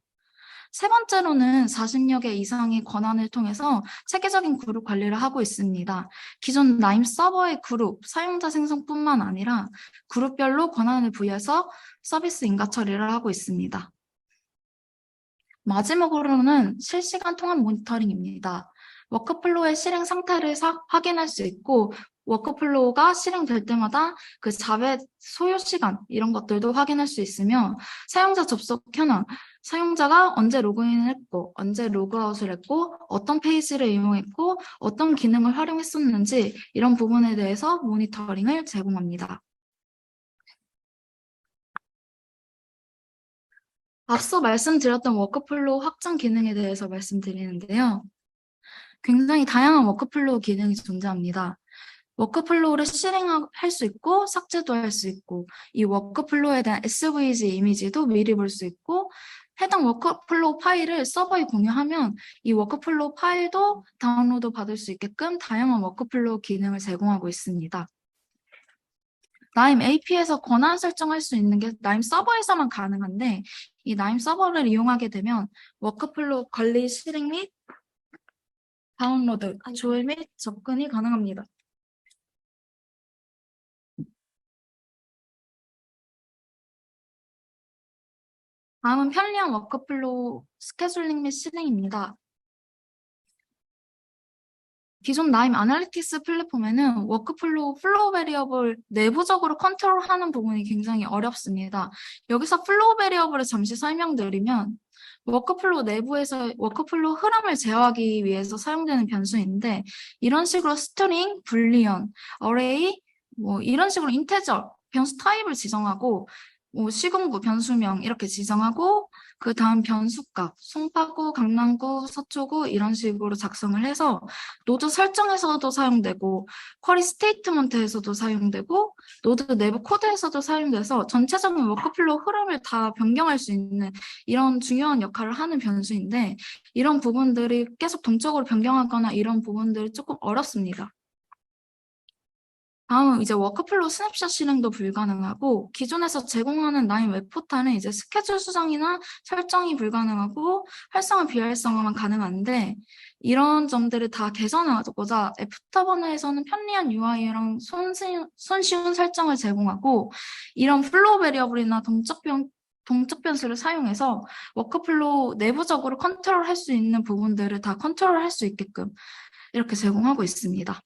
세 번째로는 40여 개 이상의 권한을 통해서 체계적인 그룹 관리를 하고 있습니다. 기존 나임 서버의 그룹, 사용자 생성뿐만 아니라 그룹별로 권한을 부여해서 서비스 인가 처리를 하고 있습니다. 마지막으로는 실시간 통합 모니터링입니다. 워크플로우의 실행 상태를 확인할 수 있고 워크플로우가 실행될 때마다 그 자회 소요 시간 이런 것들도 확인할 수 있으며 사용자 접속 현황, 사용자가 언제 로그인을 했고 언제 로그아웃을 했고 어떤 페이지를 이용했고 어떤 기능을 활용했었는지 이런 부분에 대해서 모니터링을 제공합니다. 앞서 말씀드렸던 워크플로우 확장 기능에 대해서 말씀드리는데요. 굉장히 다양한 워크플로우 기능이 존재합니다. 워크플로우를 실행할 수 있고 삭제도 할 수 있고 이 워크플로우에 대한 SVG 이미지도 미리 볼 수 있고 해당 워크플로우 파일을 서버에 공유하면 이 워크플로우 파일도 다운로드 받을 수 있게끔 다양한 워크플로우 기능을 제공하고 있습니다. 나임 AP에서 권한 설정할 수 있는 게 나임 서버에서만 가능한데 이 나임 서버를 이용하게 되면 워크플로우 관리 실행 및 다운로드, 조회 및 접근이 가능합니다. 다음은 편리한 워크플로우 스케줄링 및 실행입니다. 기존 나임 아날리틱스 플랫폼에는 워크플로우 플로우 베리어블 내부적으로 컨트롤하는 부분이 굉장히 어렵습니다. 여기서 플로우 베리어블을 잠시 설명드리면 워크플로우 내부에서 워크플로우 흐름을 제어하기 위해서 사용되는 변수인데 이런 식으로 스트링, 불리언, 어레이, 이런 식으로 인테저, 변수 타입을 지정하고 시공구, 변수명 이렇게 지정하고 그 다음 변수값, 송파구, 강남구, 서초구 이런 식으로 작성을 해서 노드 설정에서도 사용되고 쿼리 스테이트먼트에서도 사용되고 노드 내부 코드에서도 사용돼서 전체적인 워크플로우 흐름을 다 변경할 수 있는 이런 중요한 역할을 하는 변수인데 이런 부분들이 계속 동적으로 변경하거나 이런 부분들이 조금 어렵습니다. 다음은 이제 워크플로우 스냅샷 실행도 불가능하고 기존에서 제공하는 나임 웹포탈은 이제 스케줄 수정이나 설정이 불가능하고 활성화 비활성화만 가능한데 이런 점들을 다 개선하고자 애프터버너에서는 편리한 UI랑 손쉬운 설정을 제공하고 이런 플로우 베리어블이나 동적 변수를 사용해서 워크플로우 내부적으로 컨트롤할 수 있는 부분들을 다 컨트롤할 수 있게끔 이렇게 제공하고 있습니다.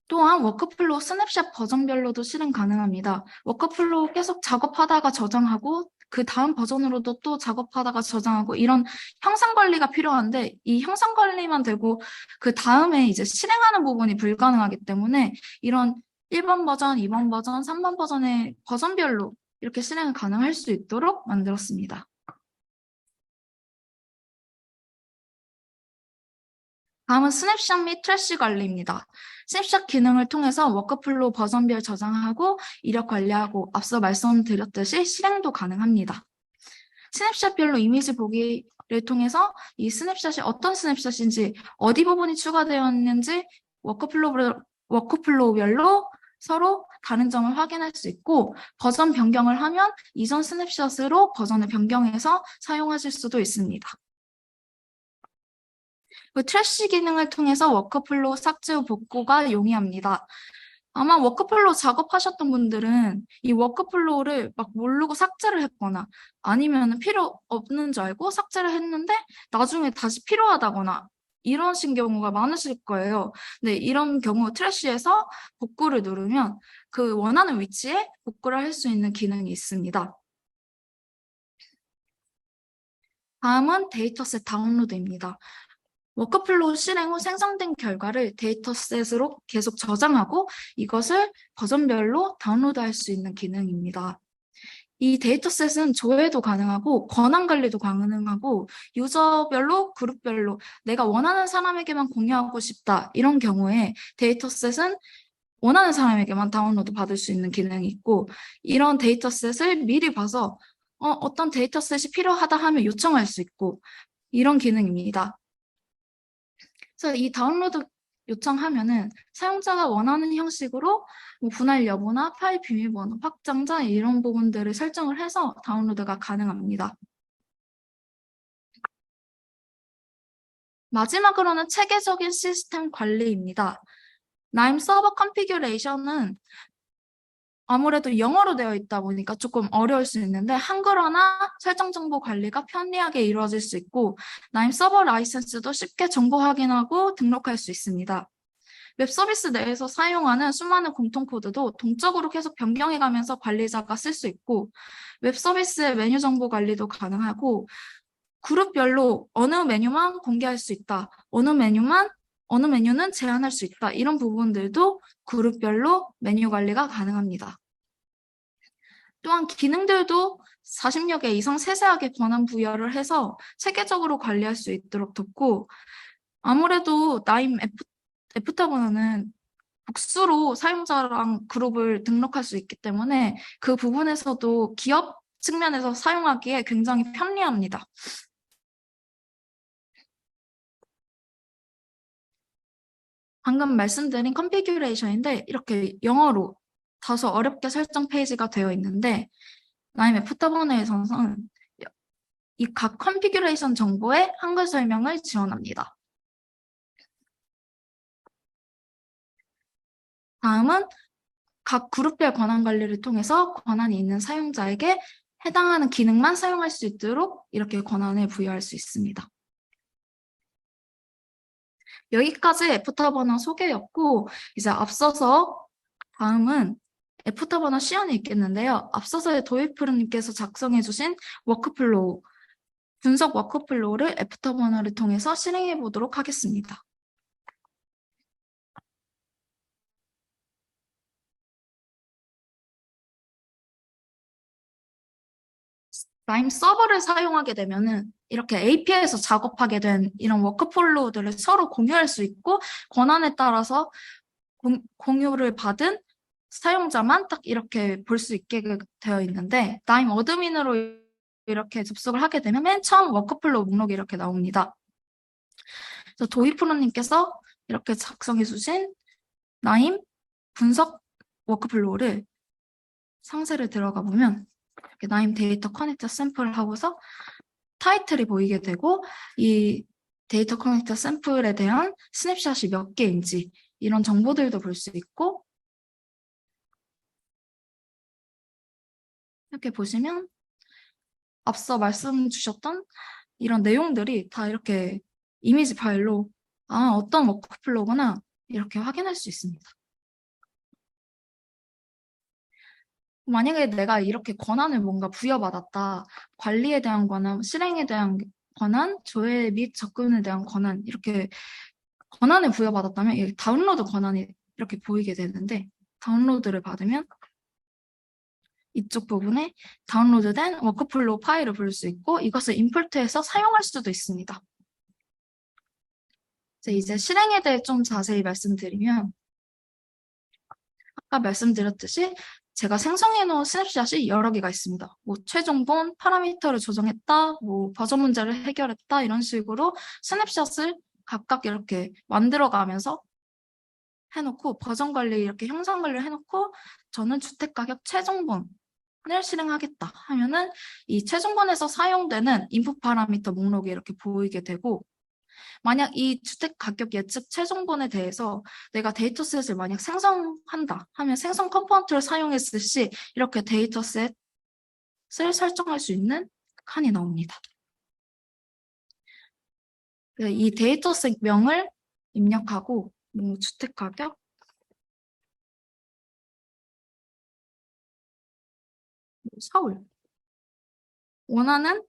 또한 워크플로우 스냅샷 버전별로도 실행 가능합니다. 워크플로우 계속 작업하다가 저장하고 그 다음 버전으로도 또 작업하다가 저장하고 이런 형상 관리가 필요한데 이 형상 관리만 되고 그 다음에 이제 실행하는 부분이 불가능하기 때문에 이런 1번 버전, 2번 버전, 3번 버전의 버전별로 이렇게 실행을 가능할 수 있도록 만들었습니다. 다음은 스냅샷 및 트래시 관리입니다. 스냅샷 기능을 통해서 워크플로우 버전별 저장하고 이력 관리하고 앞서 말씀드렸듯이 실행도 가능합니다. 스냅샷별로 이미지 보기를 통해서 이 스냅샷이 어떤 스냅샷인지 어디 부분이 추가되었는지 워크플로우별로 서로 다른 점을 확인할 수 있고 버전 변경을 하면 이전 스냅샷으로 버전을 변경해서 사용하실 수도 있습니다. 그 트래시 기능을 통해서 워크플로우 삭제 후 복구가 용이합니다. 아마 워크플로우 작업하셨던 분들은 이 워크플로우를 막 모르고 삭제를 했거나 아니면 필요 없는 줄 알고 삭제를 했는데 나중에 다시 필요하다거나 이러신 경우가 많으실 거예요. 근데 이런 경우 트래시에서 복구를 누르면 그 원하는 위치에 복구를 할 수 있는 기능이 있습니다. 다음은 데이터셋 다운로드입니다. 워크플로우 실행 후 생성된 결과를 데이터셋으로 계속 저장하고 이것을 버전별로 다운로드할 수 있는 기능입니다. 이 데이터셋은 조회도 가능하고 권한 관리도 가능하고 유저별로 그룹별로 내가 원하는 사람에게만 공유하고 싶다 이런 경우에 데이터셋은 원하는 사람에게만 다운로드 받을 수 있는 기능이 있고 이런 데이터셋을 미리 봐서 어떤 데이터셋이 필요하다 하면 요청할 수 있고 이런 기능입니다. 그래서 이 다운로드 요청하면은 사용자가 원하는 형식으로 뭐 분할 여부나 파일 비밀번호, 확장자 이런 부분들을 설정을 해서 다운로드가 가능합니다. 마지막으로는 체계적인 시스템 관리입니다. 나임 서버 컨피규레이션은 아무래도 영어로 되어 있다 보니까 조금 어려울 수 있는데 한글화나 설정 정보 관리가 편리하게 이루어질 수 있고 나임 서버 라이센스도 쉽게 정보 확인하고 등록할 수 있습니다. 웹 서비스 내에서 사용하는 수많은 공통 코드도 동적으로 계속 변경해가면서 관리자가 쓸 수 있고 웹 서비스의 메뉴 정보 관리도 가능하고 그룹별로 어느 메뉴만 공개할 수 있다. 어느 메뉴는 제한할 수 있다. 이런 부분들도 그룹별로 메뉴 관리가 가능합니다. 또한 기능들도 40여 개 이상 세세하게 권한 부여를 해서 체계적으로 관리할 수 있도록 돕고 아무래도 나임 애프터버너는 복수로 사용자랑 그룹을 등록할 수 있기 때문에 그 부분에서도 기업 측면에서 사용하기에 굉장히 편리합니다. 방금 말씀드린 컨피규레이션인데 이렇게 영어로 다소 어렵게 설정 페이지가 되어 있는데 나임 애프터버너에서는 이 각 컨피규레이션 정보의 한글 설명을 지원합니다. 다음은 각 그룹별 권한 관리를 통해서 권한이 있는 사용자에게 해당하는 기능만 사용할 수 있도록 이렇게 권한을 부여할 수 있습니다. 여기까지 애프터버너 소개였고 이제 앞서서 다음은 애프터버너 시연이 있겠는데요. 앞서서 도입프로님께서 작성해 주신 워크플로우, 분석 워크플로우를 애프터버너를 통해서 실행해 보도록 하겠습니다. 나임 서버를 사용하게 되면은 이렇게 API에서 작업하게 된 이런 워크플로우들을 서로 공유할 수 있고 권한에 따라서 공유를 받은 사용자만 딱 이렇게 볼 수 있게 되어 있는데 나임 어드민으로 이렇게 접속을 하게 되면 맨 처음 워크플로우 목록이 이렇게 나옵니다. 그래서 도입프로님께서 이렇게 작성해 주신 나임 분석 워크플로우를 상세를 들어가 보면 이렇게 나임 데이터 커넥터 샘플을 하고서 타이틀이 보이게 되고 이 데이터 커넥터 샘플에 대한 스냅샷이 몇 개인지 이런 정보들도 볼 수 있고 이렇게 보시면 앞서 말씀 주셨던 이런 내용들이 다 이렇게 이미지 파일로 어떤 워크플로우구나 이렇게 확인할 수 있습니다. 만약에 내가 이렇게 권한을 뭔가 부여받았다. 관리에 대한 권한, 실행에 대한 권한, 조회 및 접근에 대한 권한, 이렇게 권한을 부여받았다면 이 다운로드 권한이 이렇게 보이게 되는데 다운로드를 받으면 이쪽 부분에 다운로드된 워크플로우 파일을 볼 수 있고 이것을 임포트해서 사용할 수도 있습니다. 이제 실행에 대해 좀 자세히 말씀드리면 아까 말씀드렸듯이 제가 생성해 놓은 스냅샷이 여러 개가 있습니다. 뭐 최종본, 파라미터를 조정했다, 뭐 버전 문제를 해결했다 이런 식으로 스냅샷을 각각 이렇게 만들어가면서 해놓고 버전 관리 이렇게 형상 관리를 해놓고 저는 주택가격 최종본을 실행하겠다 하면은 이 최종본에서 사용되는 인풋 파라미터 목록이 이렇게 보이게 되고 만약 이 주택가격 예측 최종본에 대해서 내가 데이터셋을 만약 생성한다 하면 생성 컴포넌트를 사용했을 시 이렇게 데이터셋을 설정할 수 있는 칸이 나옵니다. 이 데이터셋 명을 입력하고 뭐 주택가격 서울 원하는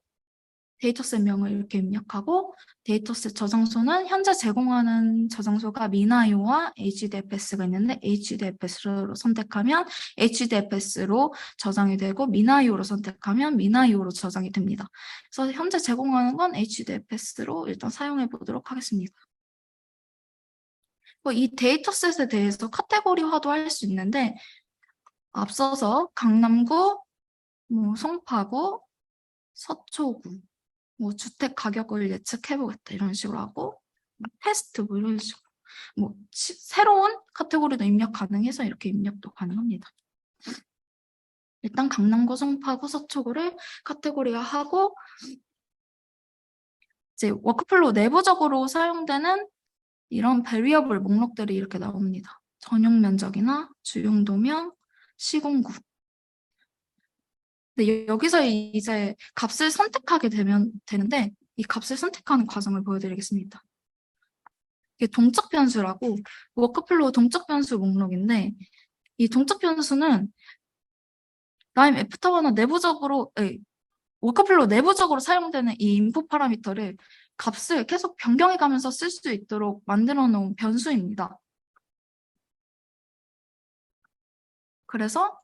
데이터셋 명을 이렇게 입력하고 데이터셋 저장소는 현재 제공하는 저장소가 미나이오와 HDFS가 있는데 HDFS로 선택하면 HDFS로 저장이 되고 미나이오로 선택하면 미나이오로 저장이 됩니다. 그래서 현재 제공하는 건 HDFS로 일단 사용해 보도록 하겠습니다. 이 데이터셋에 대해서 카테고리화도 할 수 있는데 앞서서 강남구, 뭐 송파구, 서초구 뭐 주택 가격을 예측해보겠다 이런 식으로 하고 테스트 뭐 이런 식으로 뭐 새로운 카테고리도 입력 가능해서 이렇게 입력도 가능합니다. 일단 강남구, 송파구, 서초구를 카테고리화하고 이제 워크플로우 내부적으로 사용되는 이런 베리어블 목록들이 이렇게 나옵니다. 전용 면적이나 주용 도면, 시공구. 근데 여기서 이제 값을 선택하게 되는데 이 값을 선택하는 과정을 보여드리겠습니다. 이게 동적 변수라고 워크플로우 동적 변수 목록인데 이 동적 변수는 라임 애프터버너 내부적으로 워크플로우 내부적으로 사용되는 이 인풋 파라미터를 값을 계속 변경해 가면서 쓸 수 있도록 만들어 놓은 변수입니다. 그래서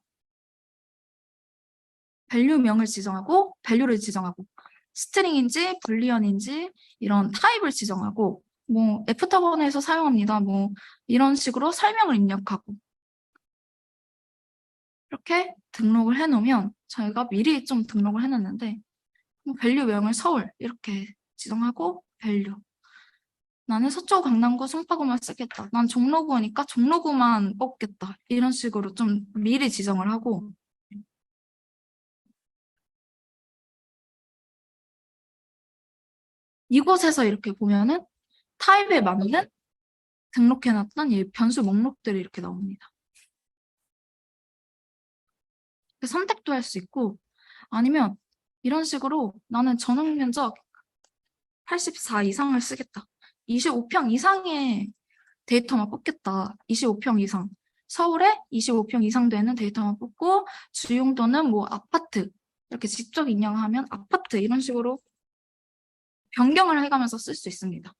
밸류명을 지정하고 밸류를 지정하고 스트링인지 불리언인지 이런 타입을 지정하고 뭐 애프터버너에서 사용합니다. 뭐 이런 식으로 설명을 입력하고 이렇게 등록을 해놓으면 저희가 미리 좀 등록을 해놨는데 뭐 밸류명을 서울 이렇게 지정하고 밸류 나는 서초, 강남구, 송파구만 쓰겠다. 난 종로구니까 종로구만 뽑겠다. 이런 식으로 좀 미리 지정을 하고 이곳에서 이렇게 보면은 타입에 맞는 등록해놨던 이 변수 목록들이 이렇게 나옵니다. 선택도 할 수 있고 아니면 이런 식으로 나는 전용 면적 84 이상을 쓰겠다. 25평 이상의 데이터만 뽑겠다. 25평 이상. 서울에 25평 이상 되는 데이터만 뽑고 주용도는 뭐 아파트 이렇게 직접 입력하면 아파트 이런 식으로 변경을 해가면서 쓸 수 있습니다.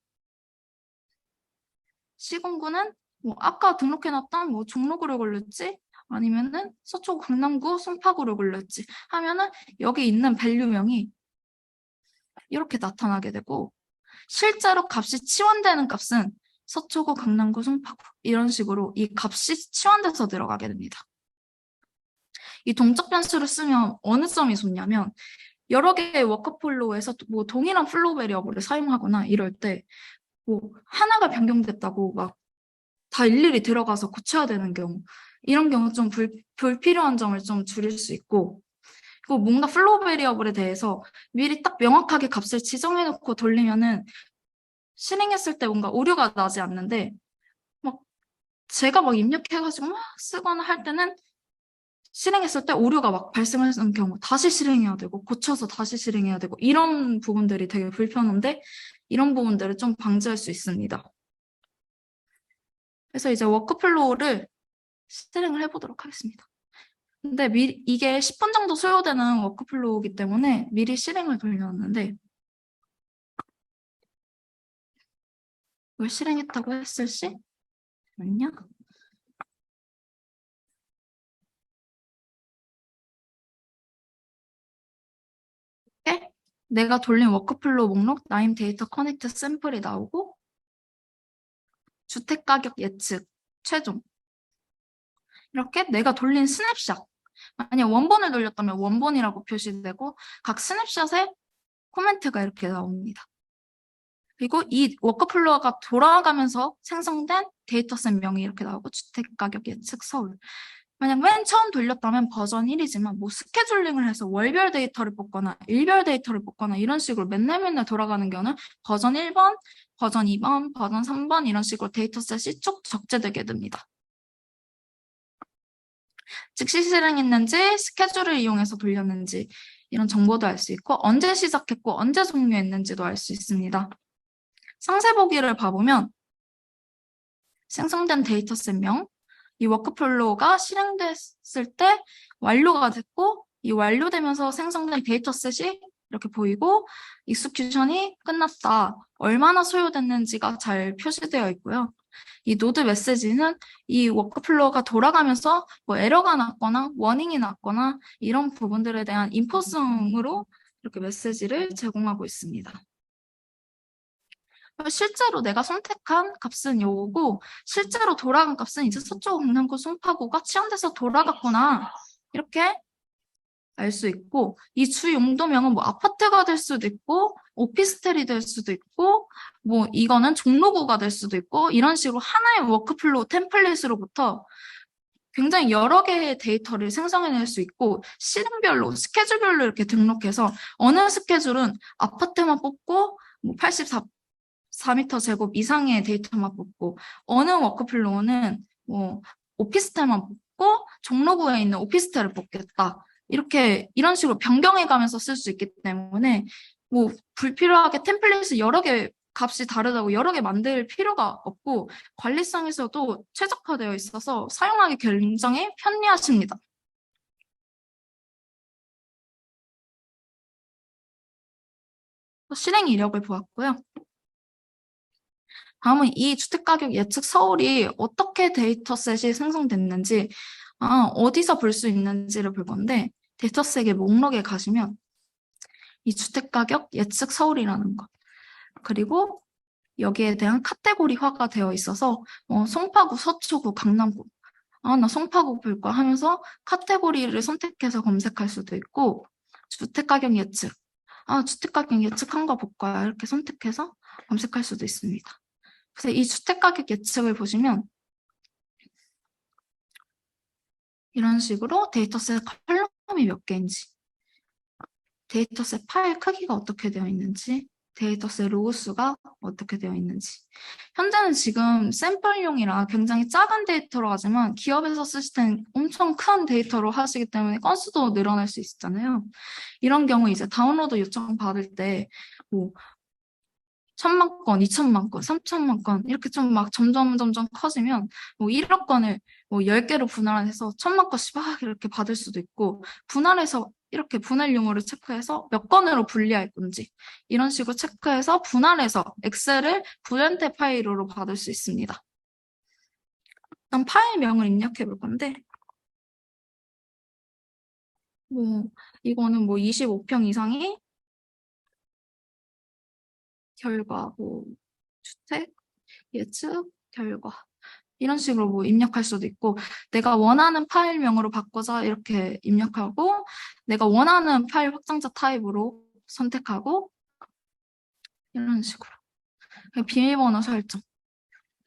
시공구는 뭐 아까 등록해놨던 뭐 종로구를 걸렸지 아니면은 서초, 강남구, 송파구를 걸렸지 하면은 여기 있는 밸류명이 이렇게 나타나게 되고 실제로 값이 치환되는 값은 서초구, 강남구, 송파구 이런 식으로 이 값이 치환돼서 들어가게 됩니다. 이 동적 변수를 쓰면 어느 점이 좋냐면 여러 개의 워크플로우에서 뭐 동일한 플로우 베리어블을 사용하거나 이럴 때 뭐 하나가 변경됐다고 막 다 일일이 들어가서 고쳐야 되는 경우 이런 경우 좀 불필요한 점을 좀 줄일 수 있고 그리고 뭔가 플로우 베리어블에 대해서 미리 딱 명확하게 값을 지정해놓고 돌리면은 실행했을 때 뭔가 오류가 나지 않는데 막 제가 막 입력해가지고 막 쓰거나 할 때는 실행했을 때 오류가 막 발생하는 경우 다시 실행해야 되고 고쳐서 다시 실행해야 되고 이런 부분들이 되게 불편한데 이런 부분들을 좀 방지할 수 있습니다. 그래서 이제 워크플로우를 실행을 해보도록 하겠습니다. 근데 이게 10분 정도 소요되는 워크플로우이기 때문에 미리 실행을 돌렸는데 이걸 실행했다고 했을 시 잠깐만요. 이렇게 내가 돌린 워크플로우 목록 나임 데이터 커넥트 샘플이 나오고 주택 가격 예측 최종 이렇게 내가 돌린 스냅샷 만약 원본을 돌렸다면 원본이라고 표시되고 각 스냅샷에 코멘트가 이렇게 나옵니다. 그리고 이 워크플로우가 돌아가면서 생성된 데이터셋 명이 이렇게 나오고 주택가격 예측 서울. 만약 맨 처음 돌렸다면 버전 1이지만 뭐 스케줄링을 해서 월별 데이터를 뽑거나 일별 데이터를 뽑거나 이런 식으로 맨날 돌아가는 경우는 버전 1번, 버전 2번, 버전 3번 이런 식으로 데이터셋이 쭉 적재되게 됩니다. 즉시 실행했는지 스케줄을 이용해서 돌렸는지 이런 정보도 알 수 있고 언제 시작했고 언제 종료했는지도 알 수 있습니다. 상세 보기를 봐보면 생성된 데이터셋명, 이 워크플로우가 실행됐을 때 완료가 됐고 이 완료되면서 생성된 데이터셋이 이렇게 보이고 익스큐션이 끝났다. 얼마나 소요됐는지가 잘 표시되어 있고요. 이 노드 메시지는 이 워크플로우가 돌아가면서 뭐 에러가 났거나 워닝이 났거나 이런 부분들에 대한 인포성으로 이렇게 메시지를 제공하고 있습니다. 실제로 내가 선택한 값은 요거고 실제로 돌아간 값은 이제 서초 강남구 송파구가 치환돼서 돌아갔구나 이렇게 알 수 있고 이 주 용도명은 뭐 아파트가 될 수도 있고 오피스텔이 될 수도 있고 뭐 이거는 종로구가 될 수도 있고 이런 식으로 하나의 워크플로우 템플릿으로부터 굉장히 여러 개의 데이터를 생성해낼 수 있고 시름별로 스케줄별로 이렇게 등록해서 어느 스케줄은 아파트만 뽑고 뭐 4m 제곱 이상의 데이터만 뽑고 어느 워크플로우는 뭐 오피스텔만 뽑고 종로구에 있는 오피스텔을 뽑겠다. 이런 식으로 변경해 가면서 쓸 수 있기 때문에 뭐 불필요하게 템플릿을 여러 개 값이 다르다고 여러 개 만들 필요가 없고 관리성에서도 최적화되어 있어서 사용하기 굉장히 편리하십니다. 실행 이력을 보았고요. 다음은 이 주택가격 예측 서울이 어떻게 데이터셋이 생성됐는지, 어디서 볼 수 있는지를 볼 건데, 데이터셋의 목록에 가시면 이 주택가격 예측 서울이라는 것, 그리고 여기에 대한 카테고리화가 되어 있어서 송파구, 서초구, 강남구, 나 송파구 볼 거야 하면서 카테고리를 선택해서 검색할 수도 있고 주택가격 예측, 주택가격 예측한 거 볼 거야 이렇게 선택해서 검색할 수도 있습니다. 그래서 이 주택가격 예측을 보시면 이런 식으로 데이터셋 컬럼이 몇 개인지, 데이터셋 파일 크기가 어떻게 되어 있는지, 데이터셋 로우 수가 어떻게 되어 있는지. 현재는 지금 샘플용이라 굉장히 작은 데이터로 하지만 기업에서 쓰실 때는 엄청 큰 데이터로 하시기 때문에 건수도 늘어날 수 있잖아요. 이런 경우 이제 다운로드 요청 받을 때 뭐 1,000만 건, 2,000만 건, 3,000만 건 이렇게 좀 막 점점 커지면 뭐 1억 건을 뭐 10개로 분할해서 1,000만 건씩 막 이렇게 받을 수도 있고 분할해서 이렇게 분할 용어를 체크해서 몇 건으로 분리할 건지 이런 식으로 체크해서 분할해서 엑셀을 분할된 파일로 받을 수 있습니다. 일단 파일명을 입력해 볼 건데 뭐 이거는 뭐 25평 이상이 결과 뭐 주택 예측 결과 이런 식으로 뭐 입력할 수도 있고 내가 원하는 파일명으로 바꿔서 이렇게 입력하고 내가 원하는 파일 확장자 타입으로 선택하고 이런 식으로 비밀번호 설정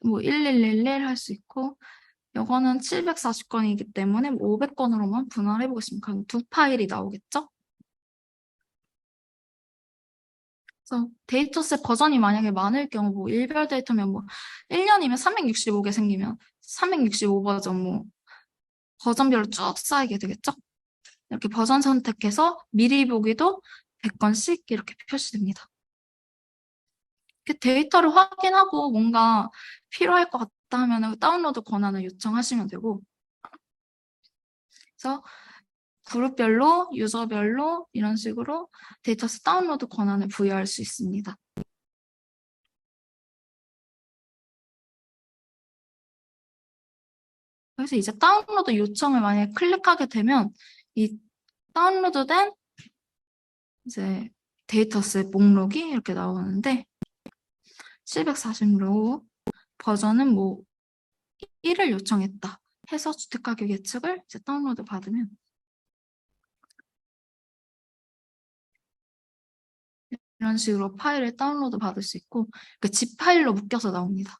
뭐 1111 할 수 있고 이거는 740건이기 때문에 500건으로만 분할해 보겠습니다. 그럼 두 파일이 나오겠죠? 그래서 데이터셋 버전이 만약에 많을 경우 뭐 일별 데이터면 뭐 1년이면 365개 생기면 365버전 뭐 버전별로 쭉 쌓이게 되겠죠? 이렇게 버전 선택해서 미리 보기도 100건씩 이렇게 표시됩니다. 이렇게 데이터를 확인하고 뭔가 필요할 것 같다 하면 다운로드 권한을 요청하시면 되고 그래서 그룹별로, 유저별로 이런 식으로 데이터스 다운로드 권한을 부여할 수 있습니다. 그래서 이제 다운로드 요청을 만약에 클릭하게 되면 이 다운로드된 이제 데이터스 목록이 이렇게 나오는데 740로 버전은 뭐 1을 요청했다 해서 주택가격 예측을 이제 다운로드 받으면 이런 식으로 파일을 다운로드 받을 수 있고 그 zip 파일로 묶여서 나옵니다.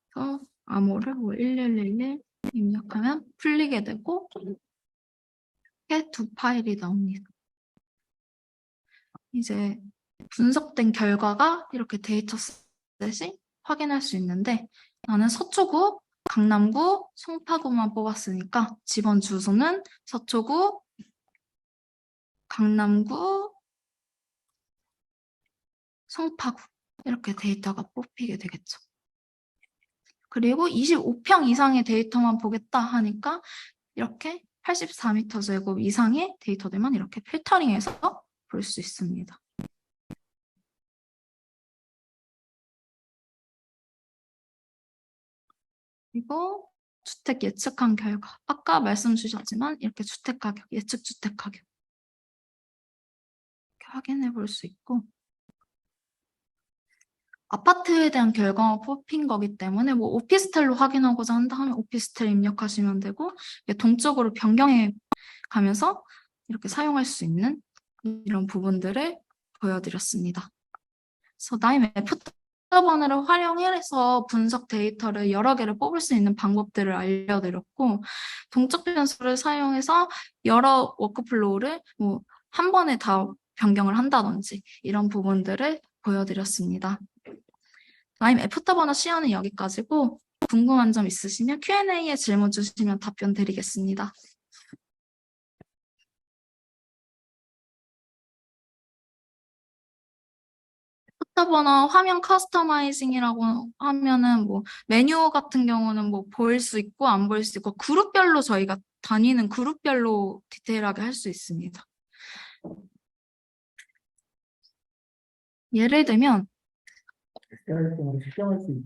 그래서 암호를 뭐 1111 입력하면 풀리게 되고 이렇게 두 파일이 나옵니다. 이제 분석된 결과가 이렇게 데이터셋이 확인할 수 있는데 나는 서초구, 강남구, 송파구만 뽑았으니까 집원 주소는 서초구, 강남구, 송파구 이렇게 데이터가 뽑히게 되겠죠. 그리고 25평 이상의 데이터만 보겠다 하니까 이렇게 84m 제곱 이상의 데이터들만 이렇게 필터링해서 볼 수 있습니다. 그리고 주택 예측한 결과 아까 말씀 주셨지만 이렇게 주택 가격, 예측 주택 가격 이렇게 확인해 볼 수 있고 아파트에 대한 결과가 뽑힌 거기 때문에 뭐 오피스텔로 확인하고자 한다면 오피스텔 입력하시면 되고 동적으로 변경해 가면서 이렇게 사용할 수 있는 이런 부분들을 보여드렸습니다. 그래서 나임 애프터버너를 활용해서 분석 데이터를 여러 개를 뽑을 수 있는 방법들을 알려드렸고 동적 변수를 사용해서 여러 워크플로우를 뭐 한 번에 다 변경을 한다든지 이런 부분들을 보여드렸습니다. 나임 애프터버너 시연은 여기까지고 궁금한 점 있으시면 Q&A에 질문 주시면 답변 드리겠습니다. 애프터버너 화면 커스터마이징이라고 하면은 뭐 메뉴 같은 경우는 뭐 보일 수 있고 안 보일 수 있고 그룹별로 저희가 다니는 그룹별로 디테일하게 할 수 있습니다. 예를 들면 수정할 수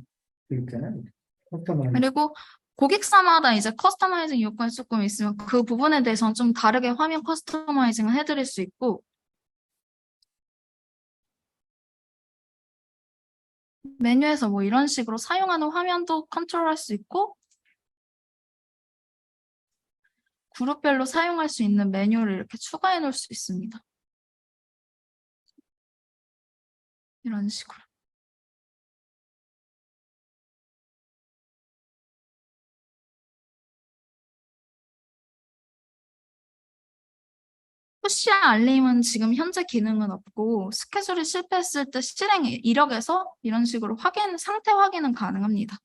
있잖아요. 커스터마이즈. 그리고 고객사마다 이제 커스터마이징 요건이 조금 있으면 그 부분에 대해서는 좀 다르게 화면 커스터마이징을 해드릴 수 있고 메뉴에서 뭐 이런 식으로 사용하는 화면도 컨트롤할 수 있고 그룹별로 사용할 수 있는 메뉴를 이렇게 추가해 놓을 수 있습니다. 이런 식으로. 푸시 알림은 지금 현재 기능은 없고 스케줄이 실패했을 때 실행 이력에서 이런 식으로 상태 확인은 가능합니다.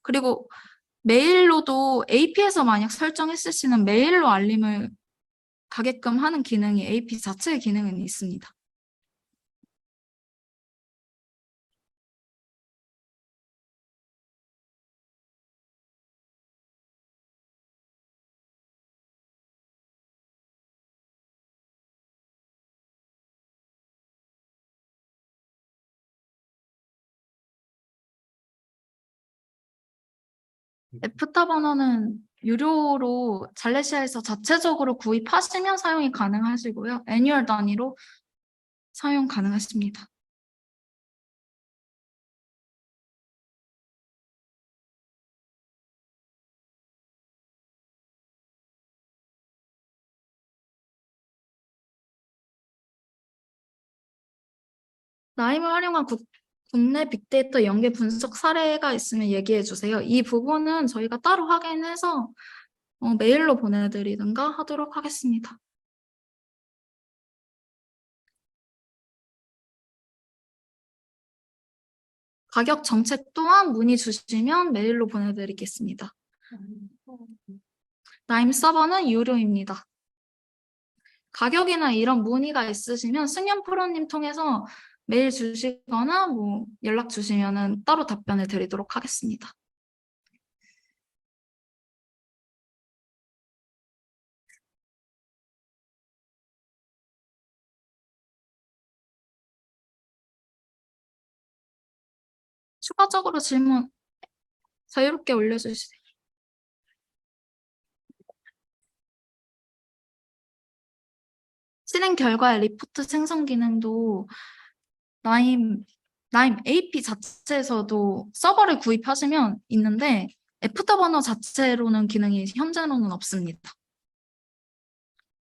그리고 메일로도 AP에서 만약 설정했으시는 메일로 알림을 가게끔 하는 기능이 AP 자체의 기능은 있습니다. 애프터버너는 유료로 잘레시아에서 자체적으로 구입하시면 사용이 가능하시고요. 애뉴얼 단위로 사용 가능하십니다. 나임을 활용한 국내 빅데이터 연계 분석 사례가 있으면 얘기해 주세요. 이 부분은 저희가 따로 확인해서 메일로 보내드리든가 하도록 하겠습니다. 가격 정책 또한 문의 주시면 메일로 보내드리겠습니다. 나임 서버는 유료입니다. 가격이나 이런 문의가 있으시면 승연 프로님 통해서 메일 주시거나 뭐 연락 주시면은 따로 답변을 드리도록 하겠습니다. 추가적으로 질문 자유롭게 올려주세요. 실행 결과의 리포트 생성 기능도 나임 AP 자체에서도 서버를 구입하시면 있는데 애프터 버너 자체로는 기능이 현재로는 없습니다.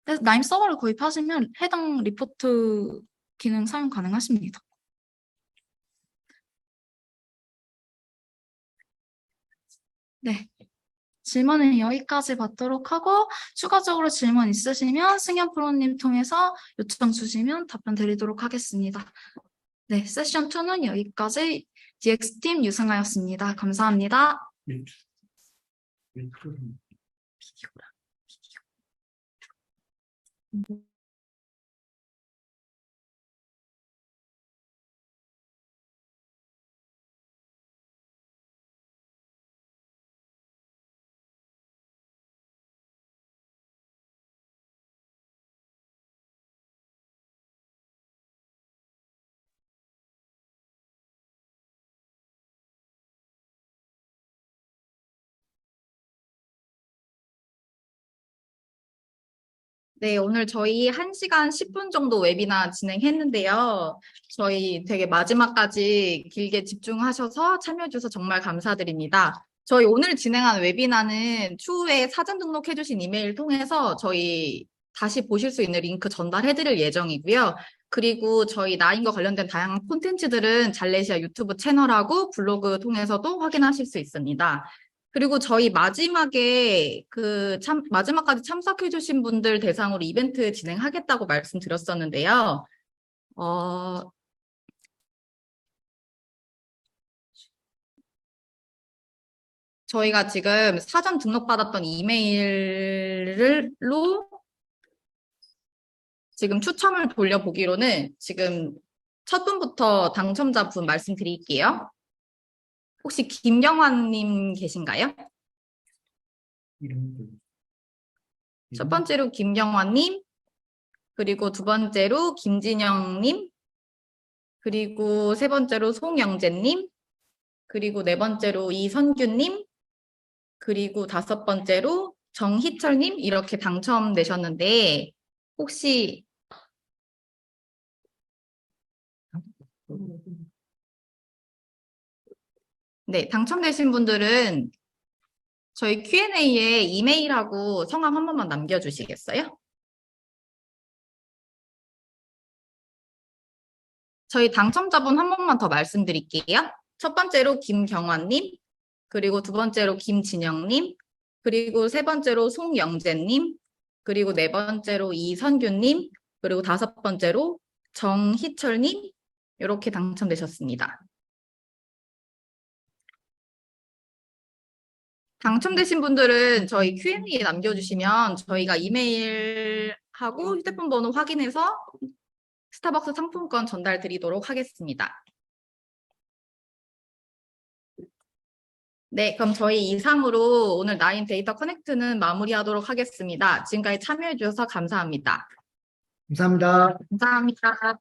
그래서 나임 서버를 구입하시면 해당 리포트 기능 사용 가능하십니다. 네. 질문은 여기까지 받도록 하고 추가적으로 질문 있으시면 승현 프로님 통해서 요청 주시면 답변 드리도록 하겠습니다. 네, 세션 2는 여기까지 DX팀 유승하였습니다. 감사합니다. 네, 오늘 저희 1시간 10분 정도 웨비나 진행했는데요. 저희 되게 마지막까지 길게 집중하셔서 참여해주셔서 정말 감사드립니다. 저희 오늘 진행한 웨비나는 추후에 사전 등록해주신 이메일 통해서 저희 다시 보실 수 있는 링크 전달해드릴 예정이고요. 그리고 저희 나인과 관련된 다양한 콘텐츠들은 잘레시아 유튜브 채널하고 블로그 통해서도 확인하실 수 있습니다. 그리고 저희 마지막에 마지막까지 참석해주신 분들 대상으로 이벤트 진행하겠다고 말씀드렸었는데요. 저희가 지금 사전 등록받았던 이메일로 지금 추첨을 돌려보기로는 지금 첫 분부터 당첨자분 말씀드릴게요. 혹시 김경환님 계신가요? 첫 번째로 김경환님, 그리고 두 번째로 김진영님, 그리고 세 번째로 송영재님, 그리고 네 번째로 이선규님, 그리고 다섯 번째로 정희철님 이렇게 당첨되셨는데 혹시 네, 당첨되신 분들은 저희 Q&A에 이메일하고 성함 한 번만 남겨주시겠어요? 저희 당첨자분 한 번만 더 말씀드릴게요. 첫 번째로 김경환님, 그리고 두 번째로 김진영님, 그리고 세 번째로 송영재님, 그리고 네 번째로 이선규님, 그리고 다섯 번째로 정희철님, 이렇게 당첨되셨습니다. 당첨되신 분들은 저희 Q&A에 남겨주시면 저희가 이메일하고 휴대폰 번호 확인해서 스타벅스 상품권 전달 드리도록 하겠습니다. 네, 그럼 저희 이상으로 오늘 나인 데이터 커넥트는 마무리하도록 하겠습니다. 지금까지 참여해 주셔서 감사합니다. 감사합니다. 감사합니다.